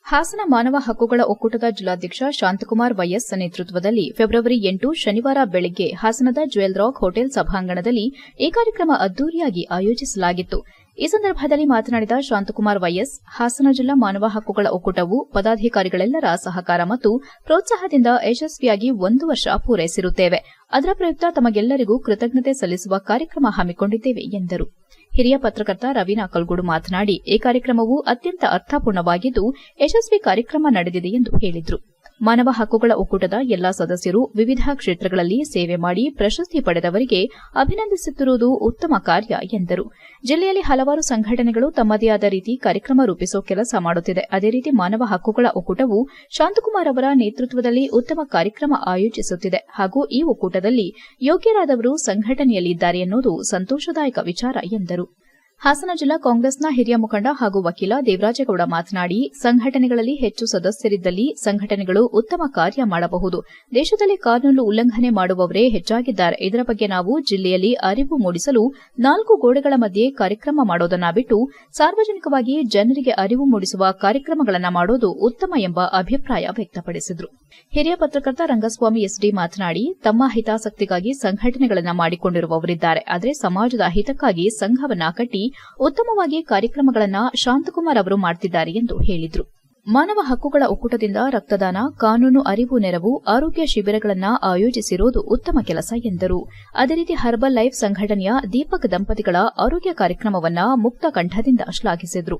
ಹಾಸನ ಮಾನವ ಹಕ್ಕುಗಳ ಒಕ್ಕೂಟದ ಜಿಲ್ಲಾಧ್ಯಕ್ಷ ಶಾಂತಕುಮಾರ್ ವೈಎಸ್ ನೇತೃತ್ವದಲ್ಲಿ ಫೆಬ್ರವರಿ 8 ಶನಿವಾರ ಬೆಳಗ್ಗೆ ಹಾಸನದ ಜ್ಯುವೆಲ್ ರಾಕ್ ಹೋಟೆಲ್ ಸಭಾಂಗಣದಲ್ಲಿ ಈ ಕಾರ್ಯಕ್ರಮ ಅದ್ದೂರಿಯಾಗಿ ಆಯೋಜಿಸಲಾಗಿತ್ತು. ಈ ಸಂದರ್ಭದಲ್ಲಿ ಮಾತನಾಡಿದ ಶಾಂತಕುಮಾರ್ ವೈಎಸ್, ಹಾಸನ ಜಿಲ್ಲಾ ಮಾನವ ಹಕ್ಕುಗಳ ಒಕ್ಕೂಟವು ಪದಾಧಿಕಾರಿಗಳೆಲ್ಲರ ಸಹಕಾರ ಮತ್ತು ಪ್ರೋತ್ಸಾಹದಿಂದ ಯಶಸ್ವಿಯಾಗಿ 1 ವರ್ಷ ಪೂರೈಸಿರುತ್ತೇವೆ. ಅದರ ಪ್ರಯುಕ್ತ ತಮಗೆಲ್ಲರಿಗೂ ಕೃತಜ್ಞತೆ ಸಲ್ಲಿಸುವ ಕಾರ್ಯಕ್ರಮ ಹಮ್ಮಿಕೊಂಡಿದ್ದೇವೆ ಎಂದರು. ಹಿರಿಯ ಪತ್ರಕರ್ತ ರವೀನಾ ಕಲ್ಗೂಡು ಮಾತನಾಡಿ, ಈ ಕಾರ್ಯಕ್ರಮವು ಅತ್ಯಂತ ಅರ್ಥಪೂರ್ಣವಾಗಿದ್ದು ಯಶಸ್ವಿ ಕಾರ್ಯಕ್ರಮ ನಡೆದಿದೆ ಎಂದು ಹೇಳಿದರು. ಮಾನವ ಹಕ್ಕುಗಳ ಒಕ್ಕೂಟದ ಎಲ್ಲಾ ಸದಸ್ಯರು ವಿವಿಧ ಕ್ಷೇತ್ರಗಳಲ್ಲಿ ಸೇವೆ ಮಾಡಿ ಪ್ರಶಸ್ತಿ ಪಡೆದವರಿಗೆ ಅಭಿನಂದಿಸುತ್ತಿರುವುದು ಉತ್ತಮ ಕಾರ್ಯ ಎಂದರು. ಜಿಲ್ಲೆಯಲ್ಲಿ ಹಲವಾರು ಸಂಘಟನೆಗಳು ತಮ್ಮದೇ ಆದ ರೀತಿ ಕಾರ್ಯಕ್ರಮ ರೂಪಿಸುವ ಕೆಲಸ ಮಾಡುತ್ತಿದೆ. ಅದೇ ರೀತಿ ಮಾನವ ಹಕ್ಕುಗಳ ಒಕ್ಕೂಟವು ಶಾಂತಕುಮಾರ್ ಅವರ ನೇತೃತ್ವದಲ್ಲಿ ಉತ್ತಮ ಕಾರ್ಯಕ್ರಮ ಆಯೋಜಿಸುತ್ತಿದೆ ಹಾಗೂ ಈ ಒಕ್ಕೂಟದಲ್ಲಿ ಯೋಗ್ಯರಾದವರು ಸಂಘಟನೆಯಲ್ಲಿದ್ದಾರೆ ಎನ್ನುವುದು ಸಂತೋಷದಾಯಕ ವಿಚಾರ ಎಂದರು. ಹಾಸನ ಜಿಲ್ಲಾ ಕಾಂಗ್ರೆಸ್ನ ಹಿರಿಯ ಮುಖಂಡ ಹಾಗೂ ವಕೀಲ ದೇವರಾಜೇಗೌಡ ಮಾತನಾಡಿ, ಸಂಘಟನೆಗಳಲ್ಲಿ ಹೆಚ್ಚು ಸದಸ್ಯರಿದ್ದಲ್ಲಿ ಸಂಘಟನೆಗಳು ಉತ್ತಮ ಕಾರ್ಯ ಮಾಡಬಹುದು. ದೇಶದಲ್ಲಿ ಕಾನೂನು ಉಲ್ಲಂಘನೆ ಮಾಡುವವರೇ ಹೆಚ್ಚಾಗಿದ್ದಾರೆ. ಇದರ ಬಗ್ಗೆ ನಾವು ಜಿಲ್ಲೆಯಲ್ಲಿ ಅರಿವು ಮೂಡಿಸಲು 4 ಗೋಡೆಗಳ ಮಧ್ಯೆ ಕಾರ್ಯಕ್ರಮ ಮಾಡೋದನ್ನ ಬಿಟ್ಟು ಸಾರ್ವಜನಿಕವಾಗಿ ಜನರಿಗೆ ಅರಿವು ಮೂಡಿಸುವ ಕಾರ್ಯಕ್ರಮಗಳನ್ನು ಮಾಡೋದು ಉತ್ತಮ ಎಂಬ ಅಭಿಪ್ರಾಯ ವ್ಯಕ್ತಪಡಿಸಿದರು. ಹಿರಿಯ ಪತ್ರಕರ್ತ ರಂಗಸ್ವಾಮಿ ಎಸ್ಡಿ ಮಾತನಾಡಿ, ತಮ್ಮ ಹಿತಾಸಕ್ತಿಗಾಗಿ ಸಂಘಟನೆಗಳನ್ನು ಮಾಡಿಕೊಂಡಿರುವವರಿದ್ದಾರೆ. ಆದರೆ ಸಮಾಜದ ಹಿತಕ್ಕಾಗಿ ಸಂಘವನ್ನ ಕಟ್ಟಿ ಉತ್ತಮವಾಗಿ ಕಾರ್ಯಕ್ರಮಗಳನ್ನು ಶಾಂತಕುಮಾರ್ ಅವರು ಮಾಡುತ್ತಿದ್ದಾರೆ ಎಂದು ಹೇಳಿದರು. ಮಾನವ ಹಕ್ಕುಗಳ ಒಕ್ಕೂಟದಿಂದ ರಕ್ತದಾನ, ಕಾನೂನು ಅರಿವು ನೆರವು, ಆರೋಗ್ಯ ಶಿಬಿರಗಳನ್ನು ಆಯೋಜಿಸಿರುವುದು ಉತ್ತಮ ಕೆಲಸ ಎಂದರು. ಅದೇ ರೀತಿ ಹರ್ಬಲ್ ಲೈಫ್ ಸಂಘಟನೆಯ ದೀಪಕ್ ದಂಪತಿಗಳ ಆರೋಗ್ಯ ಕಾರ್ಯಕ್ರಮವನ್ನು ಮುಕ್ತ ಕಂಠದಿಂದ ಶ್ಲಾಘಿಸಿದರು.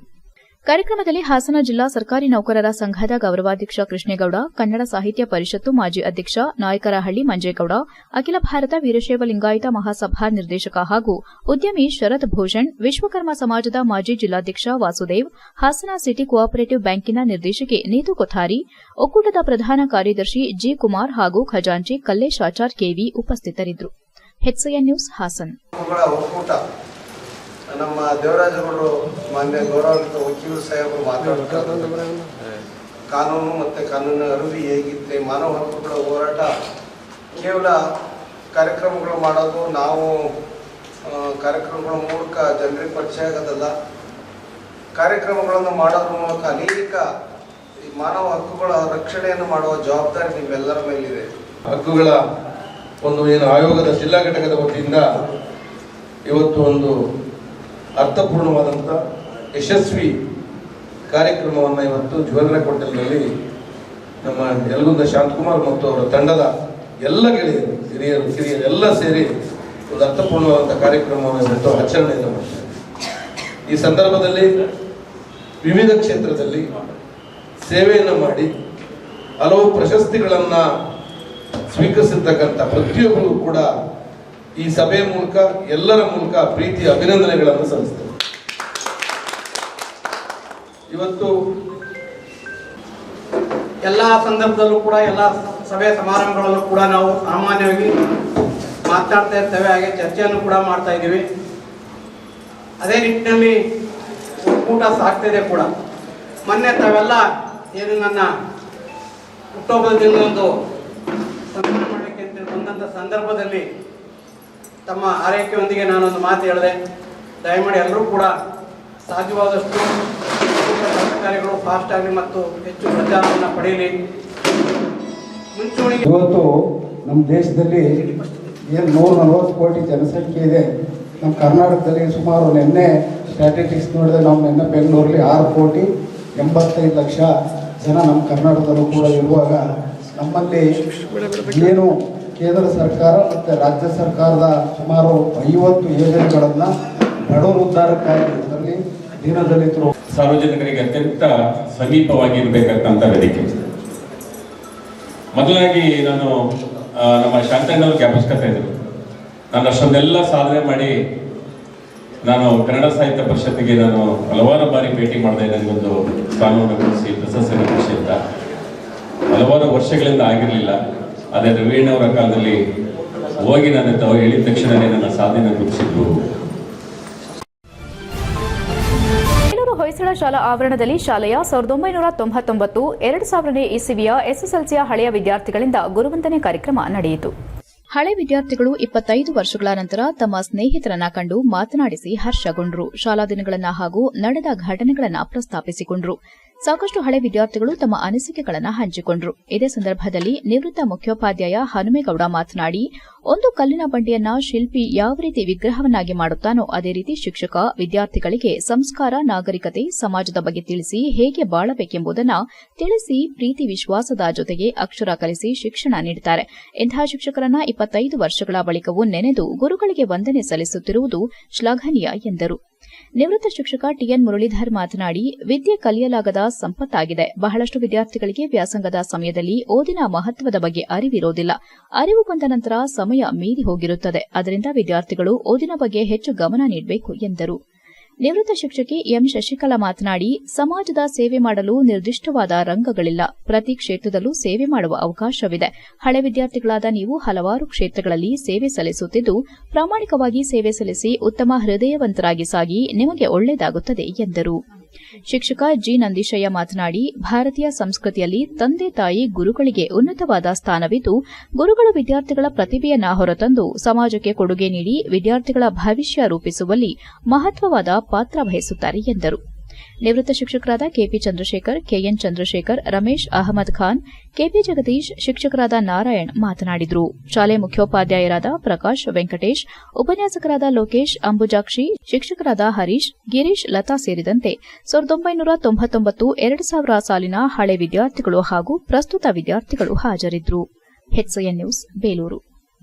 ಕಾರ್ಯಕ್ರಮದಲ್ಲಿ ಹಾಸನ ಜಿಲ್ಲಾ ಸರ್ಕಾರಿ ನೌಕರರ ಸಂಘದ ಗೌರವಾಧ್ಯಕ್ಷ ಕೃಷ್ಣೇಗೌಡ, ಕನ್ನಡ ಸಾಹಿತ್ಯ ಪರಿಷತ್ತು ಮಾಜಿ ಅಧ್ಯಕ್ಷ ನಾಯಕರಹಳ್ಳಿ ಮಂಜೇಗೌಡ, ಅಖಿಲ ಭಾರತ ವೀರಶೈವ ಲಿಂಗಾಯತ ಮಹಾಸಭಾ ನಿರ್ದೇಶಕ ಹಾಗೂ ಉದ್ಯಮಿ ಶರತ್ ಭೂಷಣ್, ವಿಶ್ವಕರ್ಮ ಸಮಾಜದ ಮಾಜಿ ಜಿಲ್ಲಾಧ್ಯಕ್ಷ ವಾಸುದೇವ್, ಹಾಸನ ಸಿಟಿ ಕೋಆಪರೇಟಿವ್ ಬ್ಯಾಂಕಿನ ನಿರ್ದೇಶಕಿ ನೀತು ಕೊಥಾರಿ, ಒಕ್ಕೂಟದ ಪ್ರಧಾನ ಕಾರ್ಯದರ್ಶಿ ಜಿ ಕುಮಾರ್ ಹಾಗೂ ಖಜಾಂಚಿ ಕಲ್ಲೇಶ್ ಆಚಾರ್ ಕೆವಿ ಉಪಸ್ಥಿತರಿದ್ದರು. HCI news Hassan. ನಮ್ಮ ದೇವರಾಜಗೌಡರು ಮಾನ್ಯ ಗೌರವಾನ್ವಿತ ವಕೀಲರು ಸಾಹೇಬರು ಮಾತಾಡ್ತಾರೆ. ಕಾನೂನು ಮತ್ತು ಕಾನೂನಿನ ಅರಿವು ಹೇಗಿತ್ತೆ, ಮಾನವ ಹಕ್ಕುಗಳ ಹೋರಾಟ ಕೇವಲ ಕಾರ್ಯಕ್ರಮಗಳು ಮಾಡೋದು, ನಾವು ಕಾರ್ಯಕ್ರಮಗಳ ಮೂಲಕ ಜನರಿಗೆ ಪರಿಚಯ ಆಗೋದಲ್ಲ. ಕಾರ್ಯಕ್ರಮಗಳನ್ನು ಮಾಡೋದ್ರ ಮೂಲಕ ಅನೇಕ ಈ ಮಾನವ ಹಕ್ಕುಗಳ ರಕ್ಷಣೆಯನ್ನು ಮಾಡುವ ಜವಾಬ್ದಾರಿ ನಿಮ್ಮೆಲ್ಲರ ಮೇಲಿದೆ. ಹಕ್ಕುಗಳ ಏನು ಆಯೋಗದ ಜಿಲ್ಲಾ ಘಟಕದ ವತಿಯಿಂದ ಇವತ್ತು ಒಂದು ಅರ್ಥಪೂರ್ಣವಾದಂಥ ಯಶಸ್ವಿ ಕಾರ್ಯಕ್ರಮವನ್ನು ಇವತ್ತು ಜ್ಯುವೆಲ್ ರಾಕ್ ಹೋಟೆಲ್ನಲ್ಲಿ ನಮ್ಮ ಯಲಗುಂದ ಶಾಂತಕುಮಾರ್ ಮತ್ತು ಅವರ ತಂಡದ ಎಲ್ಲ ಗೆಳೆಯರು, ಹಿರಿಯರು ಎಲ್ಲ ಸೇರಿ ಒಂದು ಅರ್ಥಪೂರ್ಣವಾದಂಥ ಕಾರ್ಯಕ್ರಮವನ್ನು ಇವತ್ತು ಆಚರಣೆಯನ್ನು ಮಾಡ್ತಾರೆ. ಈ ಸಂದರ್ಭದಲ್ಲಿ ವಿವಿಧ ಕ್ಷೇತ್ರದಲ್ಲಿ ಸೇವೆಯನ್ನು ಮಾಡಿ ಹಲವು ಪ್ರಶಸ್ತಿಗಳನ್ನು ಸ್ವೀಕರಿಸಿರ್ತಕ್ಕಂಥ ಪ್ರತಿಯೊಬ್ಬರು ಕೂಡ ಈ ಸಭೆಯ ಮೂಲಕ ಎಲ್ಲರ ಮೂಲಕ ಪ್ರೀತಿಯ ಅಭಿನಂದನೆಗಳನ್ನು ಸಲ್ಲಿಸ್ತೇವೆ. ಇವತ್ತು ಎಲ್ಲ ಸಂದರ್ಭದಲ್ಲೂ ಕೂಡ ಎಲ್ಲ ಸಭೆ ಸಮಾರಂಭಗಳಲ್ಲೂ ಕೂಡ ನಾವು ಸಾಮಾನ್ಯವಾಗಿ ಮಾತನಾಡ್ತಾ ಇರ್ತೇವೆ, ಹಾಗೆ ಚರ್ಚೆಯನ್ನು ಕೂಡ ಮಾಡ್ತಾ ಇದ್ದೀವಿ. ಅದೇ ನಿಟ್ಟಿನಲ್ಲಿ ಒಕ್ಕೂಟ ಸಾಗ್ತಿದೆ ಕೂಡ. ಮೊನ್ನೆ ತಾವೆಲ್ಲ ಏನು ನನ್ನ ಹುಟ್ಟುಹಬ್ಬದ ದಿನದಂದು ಸನ್ಮಾನ ಮಾಡಲಿಕ್ಕೆ ಅಂತ ಬಂದಂಥ ಸಂದರ್ಭದಲ್ಲಿ ತಮ್ಮ ಆರೈಕೆಯೊಂದಿಗೆ ನಾನೊಂದು ಮಾತು ಹೇಳಿದೆ, ದಯಮಾಡಿ ಎಲ್ಲರೂ ಕೂಡ ಸಾಧ್ಯವಾದಷ್ಟು ಕಾರ್ಯಗಳು ಫಾಸ್ಟ್ ಆಗಲಿ ಮತ್ತು ಹೆಚ್ಚು ಪ್ರಚಾರವನ್ನು ಪಡೆಯಲಿ. ಮುಂಚೂಣಿಗೆ ಇವತ್ತು ನಮ್ಮ ದೇಶದಲ್ಲಿ ಏನು 140 ಕೋಟಿ ಜನಸಂಖ್ಯೆ ಇದೆ. ನಮ್ಮ ಕರ್ನಾಟಕದಲ್ಲಿ ಸುಮಾರು ನಿನ್ನೆ ಸ್ಟ್ಯಾಟಿಸ್ಟಿಕ್ಸ್ ನೋಡಿದ್ರೆ ನಾವು ನಿನ್ನೆ ಬೆಂಗಳೂರಲ್ಲಿ 6,85,00,000 ಜನ ನಮ್ಮ ಕರ್ನಾಟಕದಲ್ಲೂ ಕೂಡ ಇರುವಾಗ ನಮ್ಮಲ್ಲಿ ಏನು ಕೇಂದ್ರ ಸರ್ಕಾರ ಮತ್ತು ರಾಜ್ಯ ಸರ್ಕಾರದ ಸುಮಾರು 50 ಯೋಜನೆಗಳನ್ನು ಬಡವರ ಉದ್ಧಾರಕ್ಕಾಗಿ ಅದರಲ್ಲಿ ದೀನದಲಿತರು ಸಾರ್ವಜನಿಕರಿಗೆ ಅತ್ಯಂತ ಸಮೀಪವಾಗಿರಬೇಕಂತ ವೇದಿಕೆ. ಮೊದಲಾಗಿ ನಾನು ನಮ್ಮ ಶಾಂತಣ್ಣವ್ರು ಜ್ಞಾಪಿಸ್ಕೊತಾ ಇದ್ರು, ನಾನು ಅಷ್ಟೊಂದೆಲ್ಲ ಸಾಧನೆ ಮಾಡಿ ನಾನು ಕನ್ನಡ ಸಾಹಿತ್ಯ ಪರಿಷತ್ತಿಗೆ ನಾನು ಹಲವಾರು ಬಾರಿ ಭೇಟಿ ಮಾಡಿದೆ. ನನಗೊಂದು ಕಾನೂನು ಕೃಷಿ ಪ್ರಶಸ್ತಿ ಕೃಷಿ ಅಂತ ಹಲವಾರು ವರ್ಷಗಳಿಂದ ಆಗಿರಲಿಲ್ಲ. ಅದೇ ರವೀಣ್ಣವರ ಕಾಲದಲ್ಲಿ ಹೋಗಿ ನಾನು ಅವ್ರು ಹೇಳಿದ ತಕ್ಷಣವೇ ನನ್ನ ಸಾಧನೆ ಗುರುತಿಸಿದ್ರು. ಹೊಯ್ಸಳ ಶಾಲಾ ಆವರಣದಲ್ಲಿ ಶಾಲೆಯ 1999 2000ನೇ ಇಸವಿಯ ಎಸ್ಎಸ್ಎಲ್ಸಿಯ ಹಳೆಯ ವಿದ್ಯಾರ್ಥಿಗಳಿಂದ ಗುರುವಂದನೆ ಕಾರ್ಯಕ್ರಮ ನಡೆಯಿತು. ಹಳೆ ವಿದ್ಯಾರ್ಥಿಗಳು 25 ವರ್ಷಗಳ ನಂತರ ತಮ್ಮ ಸ್ನೇಹಿತರನ್ನ ಕಂಡು ಮಾತನಾಡಿಸಿ ಹರ್ಷಗೊಂಡ್ರು. ಶಾಲಾ ದಿನಗಳನ್ನ ಹಾಗೂ ನಡೆದ ಘಟನೆಗಳನ್ನ ಪ್ರಸ್ತಾಪಿಸಿಕೊಂಡ್ರು. ಸಾಕಷ್ಟು ಹಳೆ ವಿದ್ಯಾರ್ಥಿಗಳು ತಮ್ಮ ಅನಿಸಿಕೆಗಳನ್ನು ಹಂಚಿಕೊಂಡ್ರು. ಇದೇ ಸಂದರ್ಭದಲ್ಲಿ ನಿವೃತ್ತ ಮುಖ್ಯೋಪಾಧ್ಯಾಯ ಹನುಮೇಗೌಡ ಮಾತನಾಡಿ, ಒಂದು ಕಲ್ಲಿನ ಬಂಡೆಯನ್ನ ಶಿಲ್ಪಿ ಯಾವ ರೀತಿ ವಿಗ್ರಹವನ್ನಾಗಿ ಮಾಡುತ್ತಾನೋ ಅದೇ ರೀತಿ ಶಿಕ್ಷಕ ವಿದ್ಯಾರ್ಥಿಗಳಿಗೆ ಸಂಸ್ಕಾರ, ನಾಗರಿಕತೆ, ಸಮಾಜದ ಬಗ್ಗೆ ತಿಳಿಸಿ ಹೇಗೆ ಬಾಳಬೇಕೆಂಬುದನ್ನು ತಿಳಿಸಿ ಪ್ರೀತಿ ವಿಶ್ವಾಸದ ಜೊತೆಗೆ ಅಕ್ಷರ ಕಲಿಸಿ ಶಿಕ್ಷಣ ನೀಡುತ್ತಾರೆ. ಇಂತಹ ಶಿಕ್ಷಕರನ್ನ 25 ವರ್ಷಗಳ ಬಳಿಕವೂ ನೆನೆದು ಗುರುಗಳಿಗೆ ವಂದನೆ ಸಲ್ಲಿಸುತ್ತಿರುವುದು ಶ್ಲಾಘನೀಯ ಎಂದರು. ನಿವೃತ್ತ ಶಿಕ್ಷಕ ಟಿಎನ್ ಮುರಳೀಧರ್ ಮಾತನಾಡಿ, ವಿದ್ಯೆ ಕಲಿಯಲಾಗದ ಸಂಪತ್ತಾಗಿದೆ. ಬಹಳಷ್ಟು ವಿದ್ಯಾರ್ಥಿಗಳಿಗೆ ವ್ಯಾಸಂಗದ ಸಮಯದಲ್ಲಿ ಓದಿನ ಮಹತ್ವದ ಬಗ್ಗೆ ಅರಿವಿರೋದಿಲ್ಲ. ಅರಿವು ಬಂದ ನಂತರ ಸಮಯ ಮೀರಿ ಹೋಗಿರುತ್ತದೆ. ಅದರಿಂದ ವಿದ್ಯಾರ್ಥಿಗಳು ಓದಿನ ಬಗ್ಗೆ ಹೆಚ್ಚು ಗಮನ ನೀಡಬೇಕು ಎಂದರು. ನಿವೃತ್ತ ಶಿಕ್ಷಕಿ ಎಂ ಶಶಿಕಲಾ ಮಾತನಾಡಿ, ಸಮಾಜದ ಸೇವೆ ಮಾಡಲು ನಿರ್ದಿಷ್ಟವಾದ ರಂಗಗಳಿಲ್ಲ. ಪ್ರತಿ ಕ್ಷೇತ್ರದಲ್ಲೂ ಸೇವೆ ಮಾಡುವ ಅವಕಾಶವಿದೆ. ಹಳೆ ವಿದ್ಯಾರ್ಥಿಗಳಾದ ನೀವು ಹಲವಾರು ಕ್ಷೇತ್ರಗಳಲ್ಲಿ ಸೇವೆ ಸಲ್ಲಿಸುತ್ತಿದ್ದು ಪ್ರಾಮಾಣಿಕವಾಗಿ ಸೇವೆ ಸಲ್ಲಿಸಿ ಉತ್ತಮ ಹೃದಯವಂತರಾಗಿ ಸಾಗಿ ನಿಮಗೆ ಒಳ್ಳೆಯದಾಗುತ್ತದೆ ಎಂದರು. ಶಿಕ್ಷಕ ಜಿ ನಂದೀಶಯ್ಯ ಮಾತನಾಡಿ, ಭಾರತೀಯ ಸಂಸ್ಕೃತಿಯಲ್ಲಿ ತಂದೆ ತಾಯಿ ಗುರುಗಳಿಗೆ ಉನ್ನತವಾದ ಸ್ಥಾನವಿದ್ದು ಗುರುಗಳು ವಿದ್ಯಾರ್ಥಿಗಳ ಪ್ರತಿಭೆಯನ್ನ ಹೊರತಂದು ಸಮಾಜಕ್ಕೆ ಕೊಡುಗೆ ನೀಡಿ ವಿದ್ಯಾರ್ಥಿಗಳ ಭವಿಷ್ಯ ರೂಪಿಸುವಲ್ಲಿ ಮಹತ್ವವಾದ ಪಾತ್ರ ವಹಿಸುತ್ತಾರೆ ಎಂದರು. ನಿವೃತ್ತ ಶಿಕ್ಷಕರಾದ KP Chandrashekar, KN Chandrashekar, Ramesh Ahmed Khan, KP Jagadish, ಶಿಕ್ಷಕರಾದ ನಾರಾಯಣ್ ಮಾತನಾಡಿದರು. ಶಾಲೆ ಮುಖ್ಯೋಪಾಧ್ಯಾಯರಾದ ಪ್ರಕಾಶ್, ವೆಂಕಟೇಶ್, ಉಪನ್ಯಾಸಕರಾದ ಲೋಕೇಶ್, ಅಂಬುಜಾಕ್ಷಿ, ಶಿಕ್ಷಕರಾದ ಹರೀಶ್, ಗಿರೀಶ್, ಲತಾ ಸೇರಿದಂತೆ 1999 2000 ಸಾಲಿನ ಹಳೆ ವಿದ್ಯಾರ್ಥಿಗಳು ಹಾಗೂ ಪ್ರಸ್ತುತ ವಿದ್ಯಾರ್ಥಿಗಳು ಹಾಜರಿದ್ದರು. HCN news, Belur.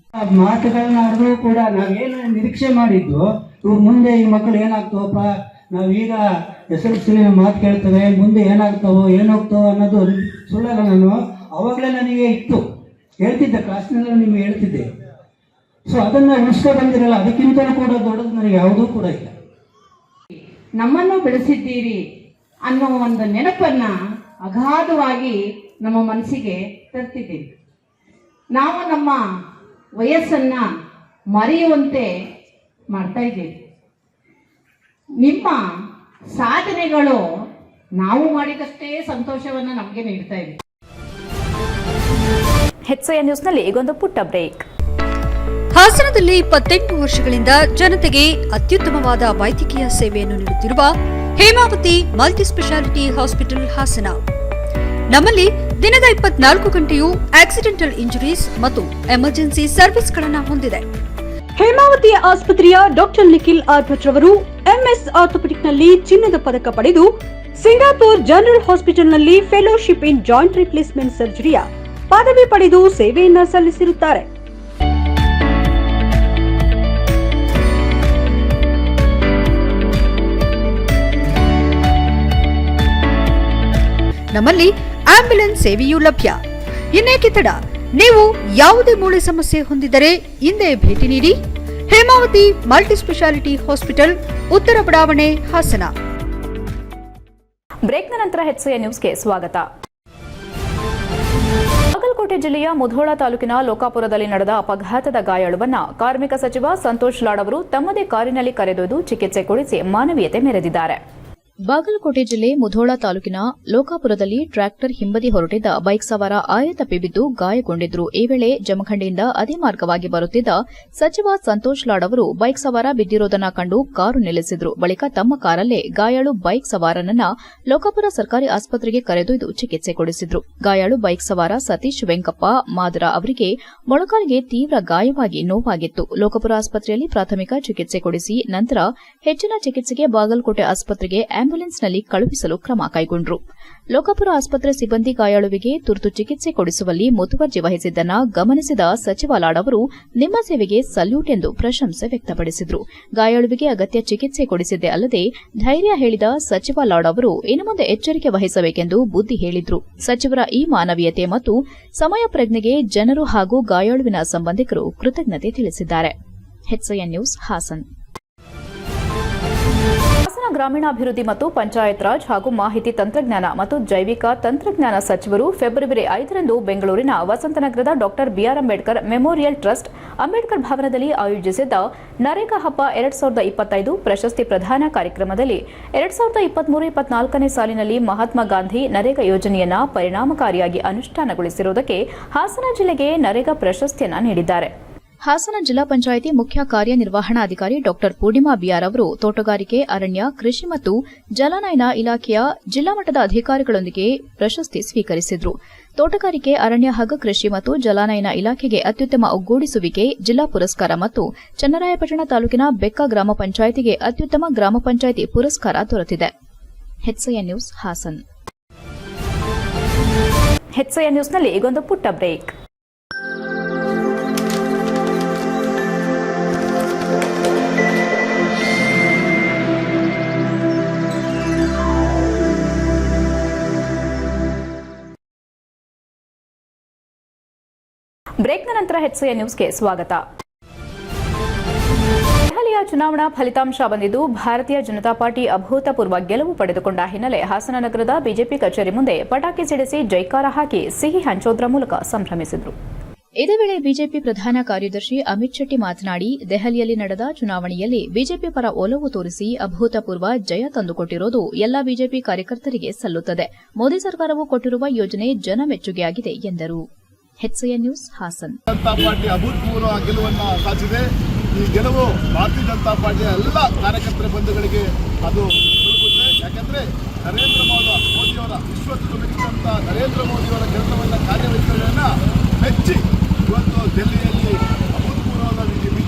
ಮಾತುಗಳನ್ನಾದ್ರೂ ಕೂಡ ನಾವೇನು ನಿರೀಕ್ಷೆ ಮಾಡಿದ್ದು ಮುಂದೆ ಈ ಮಕ್ಕಳು ಏನಾಗ್ತಾವಪ್ಪ, ನಾವೀಗ SSLC ಮಾತು ಕೇಳ್ತೇವೆ, ಮುಂದೆ ಏನಾಗ್ತಾವೋ ಏನಾಗ್ತಾವೋ ಅನ್ನೋದು ಸುಳ್ಳಲ್ಲ. ನಾನು ಅವಾಗಲೇ ನನಗೆ ಇತ್ತು, ಹೇಳ್ತಿದ್ದೆ, ಕ್ಲಾಸ್ನೆಲ್ಲ ನಿಮ್ಗೆ ಹೇಳ್ತಿದ್ದೆ. ಸೊ ಅದನ್ನು ಉಳಿಸ್ಕೊ ಬಂದಿರಲ್ಲ, ಅದಕ್ಕಿಂತಲೂ ಕೂಡ ದೊಡ್ಡದು ನನಗೆ ಯಾವುದೂ ಕೂಡ ಇಲ್ಲ. ನಮ್ಮನ್ನು ಬೆಳೆಸಿದ್ದೀರಿ ಅನ್ನೋ ಒಂದು ನೆನಪನ್ನ ಅಗಾಧವಾಗಿ ನಮ್ಮ ಮನಸ್ಸಿಗೆ ತರ್ತಿದ್ದೀವಿ. ನಾವು ನಮ್ಮ ವಯಸ್ಸನ್ನ ಮರೆಯುವಂತೆ ಮಾಡ್ತಾ ಇದ್ದೀವಿ. ನಿಮ್ಮ ಸಾಧನೆಗಳು ನಾವು ಮಾಡಿದಷ್ಟೇ ಸಂತೋಷವನ್ನು ನಮಗೆ ನೀಡ್ತಾ ಇದೆ. ಎಚ್ಸಿಎನ್ ನ್ಯೂಸ್ನಲ್ಲಿ ಈಗೊಂದು ಪುಟ್ಟ ಬ್ರೇಕ್. ಹಾಸನದಲ್ಲಿ 28 ವರ್ಷಗಳಿಂದ ಜನತೆಗೆ ಅತ್ಯುತ್ತಮವಾದ ವೈದ್ಯಕೀಯ ಸೇವೆಯನ್ನು ನೀಡುತ್ತಿರುವ Hemavathi multi speciality hospital Hassan. ನಮ್ಮಲ್ಲಿ ದಿನದ 24 ಗಂಟೆಯೂ ಆಕ್ಸಿಡೆಂಟಲ್ ಇಂಜುರೀಸ್ ಮತ್ತು ಎಮರ್ಜೆನ್ಸಿ ಸರ್ವಿಸ್ಗಳನ್ನು ಹೊಂದಿದೆ. ಹೇಮಾವತಿ ಆಸ್ಪತ್ರೆಯ ಡಾಕ್ಟರ್ ನಿಖಿಲ್ ಆರ್ ಭಟ್ ರವರು ಎಂಎಸ್ ಆರ್ಥೋಪೆಡಿಕ್ನಲ್ಲಿ ಚಿನ್ನದ ಪದಕ ಪಡೆದು ಸಿಂಗಾಪುರ್ ಜನರಲ್ ಹಾಸ್ಪಿಟಲ್ನಲ್ಲಿ ಫೆಲೋಶಿಪ್ ಇನ್ ಜಾಯಿಂಟ್ ರಿಪ್ಲೇಸ್ಮೆಂಟ್ ಸರ್ಜರಿಯ ಪದವಿ ಪಡೆದು ಸೇವೆಯನ್ನ ಸಲ್ಲಿಸಿರುತ್ತಾರೆ. ನಮ್ಮಲ್ಲಿ ಆಂಬ್ಯುಲೆನ್ಸ್ ಸೇವೆಯೂ ಲಭ್ಯ. ಇನ್ನೇಕೆ ತಡ, ನೀವು ಯಾವುದೇ ಮೂಳೆ ಸಮಸ್ಯೆ ಹೊಂದಿದರೆ ಹಿಂದೆ ಭೇಟಿ ನೀಡಿ. ಹೇಮಾವತಿ ಮಲ್ಟಿ ಸ್ಪೆಷಾಲಿಟಿ ಹಾಸ್ಪಿಟಲ್, ಉತ್ತರ ಬಡಾವಣೆ, ಹಾಸನ. ಬ್ರೇಕ್ನ ನಂತರ ಎಚ್ಸಿಎನ್ ನ್ಯೂಸ್ಗೆ ಸ್ವಾಗತ. ಬಾಗಲಕೋಟೆ ಜಿಲ್ಲೆಯ ಮುಧೋಳ ತಾಲೂಕಿನ ಲೋಕಾಪುರದಲ್ಲಿ ನಡೆದ ಅಪಘಾತದ ಗಾಯಾಳುವನ್ನ ಕಾರ್ಮಿಕ ಸಚಿವ ಸಂತೋಷ್ ಲಾಡ್ ಅವರು ತಮ್ಮದೇ ಕಾರಿನಲ್ಲಿ ಕರೆದೊಯ್ದು ಚಿಕಿತ್ಸೆ ಕೊಡಿಸಿ ಮಾನವೀಯತೆ ಮೆರೆದಿದ್ದಾರೆ. ಬಾಗಲಕೋಟೆ ಜಿಲ್ಲೆ ಮುಧೋಳ ತಾಲೂಕಿನ ಲೋಕಾಪುರದಲ್ಲಿ ಟ್ರ್ಯಾಕ್ಟರ್ ಹಿಂಬದಿ ಹೊರಟಿದ್ದ ಬೈಕ್ ಸವಾರ ಆಯತಪ್ಪಿ ಬಿದ್ದು ಗಾಯಗೊಂಡಿದ್ರು. ಈ ವೇಳೆ ಜಮಖಂಡಿಯಿಂದ ಅದೇ ಮಾರ್ಗವಾಗಿ ಬರುತ್ತಿದ್ದ ಸಚಿವ ಸಂತೋಷ್ ಲಾಡ್ ಅವರು ಬೈಕ್ ಸವಾರ ಬಿದ್ದಿರೋದನ್ನ ಕಂಡು ಕಾರು ನಿಲ್ಲಿಸಿದ್ರು. ಬಳಿಕ ತಮ್ಮ ಕಾರಲ್ಲೇ ಗಾಯಾಳು ಬೈಕ್ ಸವಾರನನ್ನ ಲೋಕಾಪುರ ಸರ್ಕಾರಿ ಆಸ್ಪತ್ರೆಗೆ ಕರೆದೊಯ್ದು ಚಿಕಿತ್ಸೆ ಕೊಡಿಸಿದ್ರು. ಗಾಯಾಳು ಬೈಕ್ ಸವಾರ ಸತೀಶ್ ವೆಂಕಪ್ಪ ಮಾದರ ಅವರಿಗೆ ಮೊಣಕಾಲಿಗೆ ತೀವ್ರ ಗಾಯವಾಗಿ ನೋವಾಗಿತ್ತು. ಲೋಕಾಪುರ ಆಸ್ಪತ್ರೆಯಲ್ಲಿ ಪ್ರಾಥಮಿಕ ಚಿಕಿತ್ಸೆ ಕೊಡಿಸಿ ನಂತರ ಹೆಚ್ಚಿನ ಚಿಕಿತ್ಸೆಗೆ ಬಾಗಲಕೋಟೆ ಆಸ್ಪತ್ರೆಗೆ ಆಂಬ್ಯುಲೆನ್ಸ್ನಲ್ಲಿ ಕಳುಹಿಸಲು ಕ್ರಮ ಕೈಗೊಂಡರು. ಲೋಕಾಪುರ ಆಸ್ಪತ್ರೆ ಸಿಬ್ಬಂದಿ ಗಾಯಾಳುವಿಗೆ ತುರ್ತು ಚಿಕಿತ್ಸೆ ಕೊಡಿಸುವಲ್ಲಿ ಮುತುವರ್ಜಿ ವಹಿಸಿದ್ದನ್ನ ಗಮನಿಸಿದ ಸಚಿವ ಲಾಡ್ ಅವರು ನಿಮ್ಮ ಸೇವೆಗೆ ಸಲ್ಯೂಟ್ ಎಂದು ಪ್ರಶಂಸೆ ವ್ಯಕ್ತಪಡಿಸಿದರು. ಗಾಯಾಳುವಿಗೆ ಅಗತ್ಯ ಚಿಕಿತ್ಸೆ ಕೊಡಿಸಿದ್ದೇ ಅಲ್ಲದೆ ಧೈರ್ಯ ಹೇಳಿದ ಸಚಿವ ಲಾಡ್ ಅವರು ಇನ್ನು ಮುಂದೆ ಎಚ್ಚರಿಕೆ ವಹಿಸಬೇಕೆಂದು ಬುದ್ಧಿ ಹೇಳಿದ್ರು. ಸಚಿವರ ಈ ಮಾನವೀಯತೆ ಮತ್ತು ಸಮಯ ಪ್ರಜ್ಞೆಗೆ ಜನರು ಹಾಗೂ ಗಾಯಾಳುವಿನ ಸಂಬಂಧಿಕರು ಕೃತಜ್ಞತೆ ತಿಳಿಸಿದ್ದಾರೆ. HCN news Haasan. ಹಾಸನ ಗ್ರಾಮೀಣಾಭಿವೃದ್ಧಿ ಮತ್ತು ಪಂಚಾಯತ್ ರಾಜ್ ಹಾಗೂ ಮಾಹಿತಿ ತಂತ್ರಜ್ಞಾನ ಮತ್ತು ಜೈವಿಕ ತಂತ್ರಜ್ಞಾನ ಸಚಿವರು ಫೆಬ್ರವರಿ 5ರಂದು ಬೆಂಗಳೂರಿನ ವಸಂತನಗರದ doctor B R Ambedkar memorial trust Ambedkar ಭವನದಲ್ಲಿ ಆಯೋಜಿಸಿದ್ದ ನರೇಗಾ ಹಬ್ಬ 2025 ಪ್ರಶಸ್ತಿ ಪ್ರದಾನ ಕಾರ್ಯಕ್ರಮದಲ್ಲಿ 2023-24ನೇ ಸಾಲಿನಲ್ಲಿ ಮಹಾತ್ಮ ಗಾಂಧಿ ನರೇಗಾ ಯೋಜನೆಯನ್ನು ಪರಿಣಾಮಕಾರಿಯಾಗಿ ಅನುಷ್ಠಾನಗೊಳಿಸಿರುವುದಕ್ಕೆ ಹಾಸನ ಜಿಲ್ಲೆಗೆ ನರೇಗಾ ಪ್ರಶಸ್ತಿಯನ್ನು ನೀಡಿದ್ದಾರೆ. ಹಾಸನ ಜಿಲ್ಲಾ ಪಂಚಾಯಿತಿ ಮುಖ್ಯ ಕಾರ್ಯನಿರ್ವಹಣಾಧಿಕಾರಿ ಡಾ ಪೂರ್ಣಿಮಾ ಬಿಆರ್ ಅವರು ತೋಟಗಾರಿಕೆ, ಅರಣ್ಯ, ಕೃಷಿ ಮತ್ತು ಜಲನಯನ ಇಲಾಖೆಯ ಜಿಲ್ಲಾ ಮಟ್ಟದ ಅಧಿಕಾರಿಗಳೊಂದಿಗೆ ಪ್ರಶಸ್ತಿ ಸ್ವೀಕರಿಸಿದರು. ತೋಟಗಾರಿಕೆ, ಅರಣ್ಯ ಹಾಗೂ ಕೃಷಿ ಮತ್ತು ಜಲನಯನ ಇಲಾಖೆಗೆ ಅತ್ಯುತ್ತಮ ಒಗ್ಗೂಡಿಸುವಿಕೆ ಜಿಲ್ಲಾ ಪುರಸ್ಕಾರ ಮತ್ತು ಚನ್ನರಾಯಪಟ್ಟಣ ತಾಲೂಕಿನ ಬೆಕ್ಕ ಗ್ರಾಮ ಪಂಚಾಯಿತಿಗೆ ಅತ್ಯುತ್ತಮ ಗ್ರಾಮ ಪಂಚಾಯಿತಿ ಪುರಸ್ಕಾರ ದೊರೆತಿದೆ. HCN news Hassan. HCN ನ್ಯೂಸ್ನಲ್ಲಿ ಈಗೊಂದು ಪುಟ್ಟ ಬ್ರೇಕ್. ಬ್ರೇಕ್ನ ನಂತರ HCN ನ್ಯೂಸ್ಗೆ ಸ್ವಾಗತ. ದೆಹಲಿಯ ಚುನಾವಣಾ ಫಲಿತಾಂಶ ಬಂದಿದ್ದು ಭಾರತೀಯ ಜನತಾ ಪಾರ್ಟಿ ಅಭೂತಪೂರ್ವ ಗೆಲುವು ಪಡೆದುಕೊಂಡ ಹಿನ್ನೆಲೆ ಹಾಸನ ನಗರದ ಬಿಜೆಪಿ ಕಚೇರಿ ಮುಂದೆ ಪಟಾಕಿ ಸಿಡಿಸಿ ಜೈಕಾರ ಹಾಕಿ ಸಿಹಿ ಹಂಚೋದ್ರ ಮೂಲಕ ಸಂಭ್ರಮಿಸಿದರು. ಇದೇ ವೇಳೆ ಬಿಜೆಪಿ ಪ್ರಧಾನ ಕಾರ್ಯದರ್ಶಿ ಅಮಿತ್ ಶೆಟ್ಟಿ ಮಾತನಾಡಿ, ದೆಹಲಿಯಲ್ಲಿ ನಡೆದ ಚುನಾವಣೆಯಲ್ಲಿ ಬಿಜೆಪಿ ಪರ ಒಲವು ತೋರಿಸಿ ಅಭೂತಪೂರ್ವ ಜಯ ತಂದುಕೊಟ್ಟಿರೋದು ಎಲ್ಲಾ ಬಿಜೆಪಿ ಕಾರ್ಯಕರ್ತರಿಗೆ ಸಲ್ಲುತ್ತದೆ. ಮೋದಿ ಸರ್ಕಾರವು ಕೊಟ್ಟಿರುವ ಯೋಜನೆ ಜನಮೆಚ್ಚುಗೆಯಾಗಿದೆ ಎಂದರು. HCN news Hassan. Janata party ಅಭೂತಪೂರ್ವ ಗೆಲುವನ್ನು ಸಾಧಿಸಿದೆ. ಈ ಗೆಲುವು ಭಾರತೀಯ ಜನತಾ ಪಾರ್ಟಿಯ ಎಲ್ಲ ಕಾರ್ಯಕರ್ತರ ಬಂಧುಗಳಿಗೆ ಅದು ತಲುಪುತ್ತೆ. ಯಾಕೆಂದ್ರೆ ನರೇಂದ್ರ ಮೋದಿಯವರ ವಿಶ್ವಕ್ಕೆ ಮೆಚ್ಚಿದಂಥ ನರೇಂದ್ರ ಮೋದಿಯವರ ಕೆಲಸವನ್ನು ಕಾರ್ಯವೈಖರಿಯನ್ನು ಮೆಚ್ಚಿ ಇವತ್ತು ದೆಹಲಿಯಲ್ಲಿ ಅಭೂತಪೂರ್ವವಾದ ಬಿಜೆಪಿ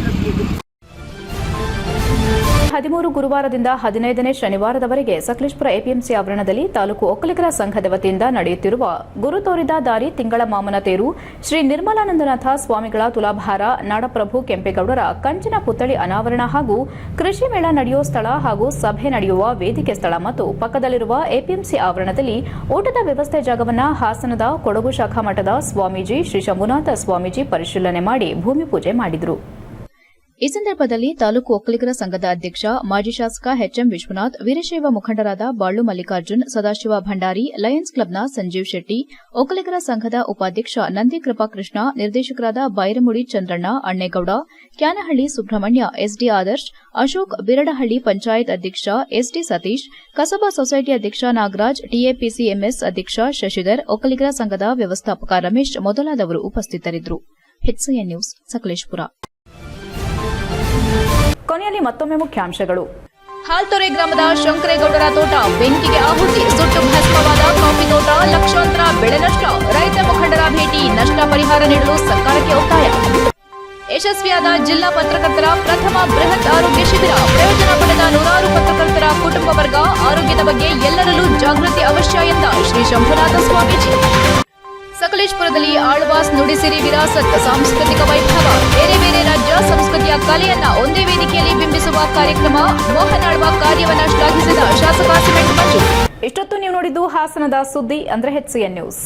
13 ಗುರುವಾರದಿಂದ 15ನೇ ಶನಿವಾರದವರೆಗೆ ಸಕಲೇಶಪುರ ಎಪಿಎಂಸಿ ಆವರಣದಲ್ಲಿ ತಾಲೂಕು ಒಕ್ಕಲಿಗರ ಸಂಘದ ವತಿಯಿಂದ ನಡೆಯುತ್ತಿರುವ ಗುರು ತೋರಿದ ದಾರಿ ತಿಂಗಳ ಮಾಮನ ತೇರು ಶ್ರೀ ನಿರ್ಮಲಾನಂದನಾಥ ಸ್ವಾಮಿಗಳ ತುಲಾಭಾರ ನಾಡಪ್ರಭು ಕೆಂಪೇಗೌಡರ ಕಂಚಿನ ಪುತ್ಥಳಿ ಅನಾವರಣ ಹಾಗೂ ಕೃಷಿ ಮೇಳ ನಡೆಯುವ ಸ್ಥಳ ಹಾಗೂ ಸಭೆ ನಡೆಯುವ ವೇದಿಕೆ ಸ್ಥಳ ಮತ್ತು ಪಕ್ಕದಲ್ಲಿರುವ ಎಪಿಎಂಸಿ ಆವರಣದಲ್ಲಿ ಊಟದ ವ್ಯವಸ್ಥೆ ಜಾಗವನ್ನು ಹಾಸನದ ಕೊಡಗು ಶಾಖಾ ಮಠದ ಸ್ವಾಮೀಜಿ ಶ್ರೀ ಶಂಭುನಾಥ ಸ್ವಾಮೀಜಿ ಪರಿಶೀಲನೆ ಮಾಡಿ ಭೂಮಿ ಪೂಜೆ ಮಾಡಿದರು. ಈ ಸಂದರ್ಭದಲ್ಲಿ ತಾಲೂಕು ಒಕ್ಕಲಿಗರ ಸಂಘದ ಅಧ್ಯಕ್ಷ ಮಾಜಿ ಶಾಸಕ ಎಚ್ಎಂ ವಿಶ್ವನಾಥ್, ವೀರಶೈವ ಮುಖಂಡರಾದ ಬಾಳು ಮಲ್ಲಿಕಾರ್ಜುನ್, ಸದಾಶಿವ ಭಂಡಾರಿ, ಲಯನ್ಸ್ ಕ್ಲಬ್ನ ಸಂಜೀವ್ ಶೆಟ್ಟಿ, ಒಕ್ಕಲಿಗರ ಸಂಘದ ಉಪಾಧ್ಯಕ್ಷ ನಂದಿ ಕೃಪಾಕೃಷ್ಣ, ನಿರ್ದೇಶಕರಾದ ಬೈರಮುಡಿ ಚಂದ್ರಣ್ಣ, ಅಣ್ಣೇಗೌಡ, ಕ್ಯಾನಹಳ್ಳಿ ಸುಬ್ರಹ್ಮಣ್ಯ, ಎಸ್ಡಿ ಆದರ್ಶ್, ಅಶೋಕ್, ಬಿರಡಹಳ್ಳಿ ಪಂಚಾಯತ್ ಅಧ್ಯಕ್ಷ ಎಸ್ಡಿ ಸತೀಶ್, ಕಸಬಾ ಸೊಸೈಟಿ ಅಧ್ಯಕ್ಷ ನಾಗರಾಜ್, ಟಿಎಪಿಸಿಎಂಎಸ್ ಅಧ್ಯಕ್ಷ ಶಶಿಧರ್, ಒಕ್ಕಲಿಗರ ಸಂಘದ ವ್ಯವಸ್ಥಾಪಕ ರಮೇಶ್ ಮೊದಲಾದವರು ಉಪಸ್ಥಿತರಿದ್ದರು. HCN news Sakleshpur. ಕೊನೆಯಲ್ಲಿ ಮತ್ತೊಮ್ಮೆ ಮುಖ್ಯಾಂಶಗಳು. ಹಾಲ್ತೊರೆ ಗ್ರಾಮದ ಶಂಕರೇಗೌಡರ ತೋಟ ಬೆಂಕಿಗೆ ಆಹುತಿ, ಸುಟ್ಟು ಭಸ್ಮವಾದ ಕಾಫಿ ತೋಟ, ಲಕ್ಷಾಂತರ ಬೆಳೆ ನಷ್ಟ, ರೈತ ಮುಖಂಡರ ಭೇಟಿ, ನಷ್ಟ ಪರಿಹಾರ ನೀಡಲು ಸರ್ಕಾರಕ್ಕೆ ಒತ್ತಾಯ. ಯಶಸ್ವಿಯಾದ ಜಿಲ್ಲಾ ಪತ್ರಕರ್ತರ ಪ್ರಥಮ ಬೃಹತ್ ಆರೋಗ್ಯ ಶಿಬಿರ, ಪ್ರಯೋಜನ ಪಡೆದ ನೂರಾರು ಪತ್ರಕರ್ತರ ಕುಟುಂಬ ವರ್ಗ, ಆರೋಗ್ಯದ ಬಗ್ಗೆ ಎಲ್ಲರಲ್ಲೂ ಜಾಗೃತಿ ಅವಶ್ಯ ಎಂದ ಶ್ರೀ ಶಂಭುನಾಥ ಸ್ವಾಮೀಜಿ. ಸಕಲೇಶಪುರದಲ್ಲಿ ಆಳ್ವಾಸ್ ನುಡಿಸಿರಿ ವಿರಾಸತ್ ಸಾಂಸ್ಕೃತಿಕ ವೈಭವ, ಬೇರೆ ಬೇರೆ ರಾಜ್ಯ ಸಂಸ್ಕೃತಿಯ ಕಲೆಯನ್ನ ಒಂದೇ ವೇದಿಕೆಯಲ್ಲಿ ಬಿಂಬಿಸುವ ಕಾರ್ಯಕ್ರಮ, ಮೋಹನ್ ಆಳ್ವ ಕಾರ್ಯವನ್ನು ಶ್ಲಾಘಿಸಿದ ಶಾಸಕ ಸಿಮೆಂಟ್ ಮಂಜು. ಇಷ್ಟೊತ್ತು ನೀವು ನೋಡಿದ್ದು ಹಾಸನದ ಸುದ್ದಿ ಅಂದ್ರೆ HCN ನ್ಯೂಸ್.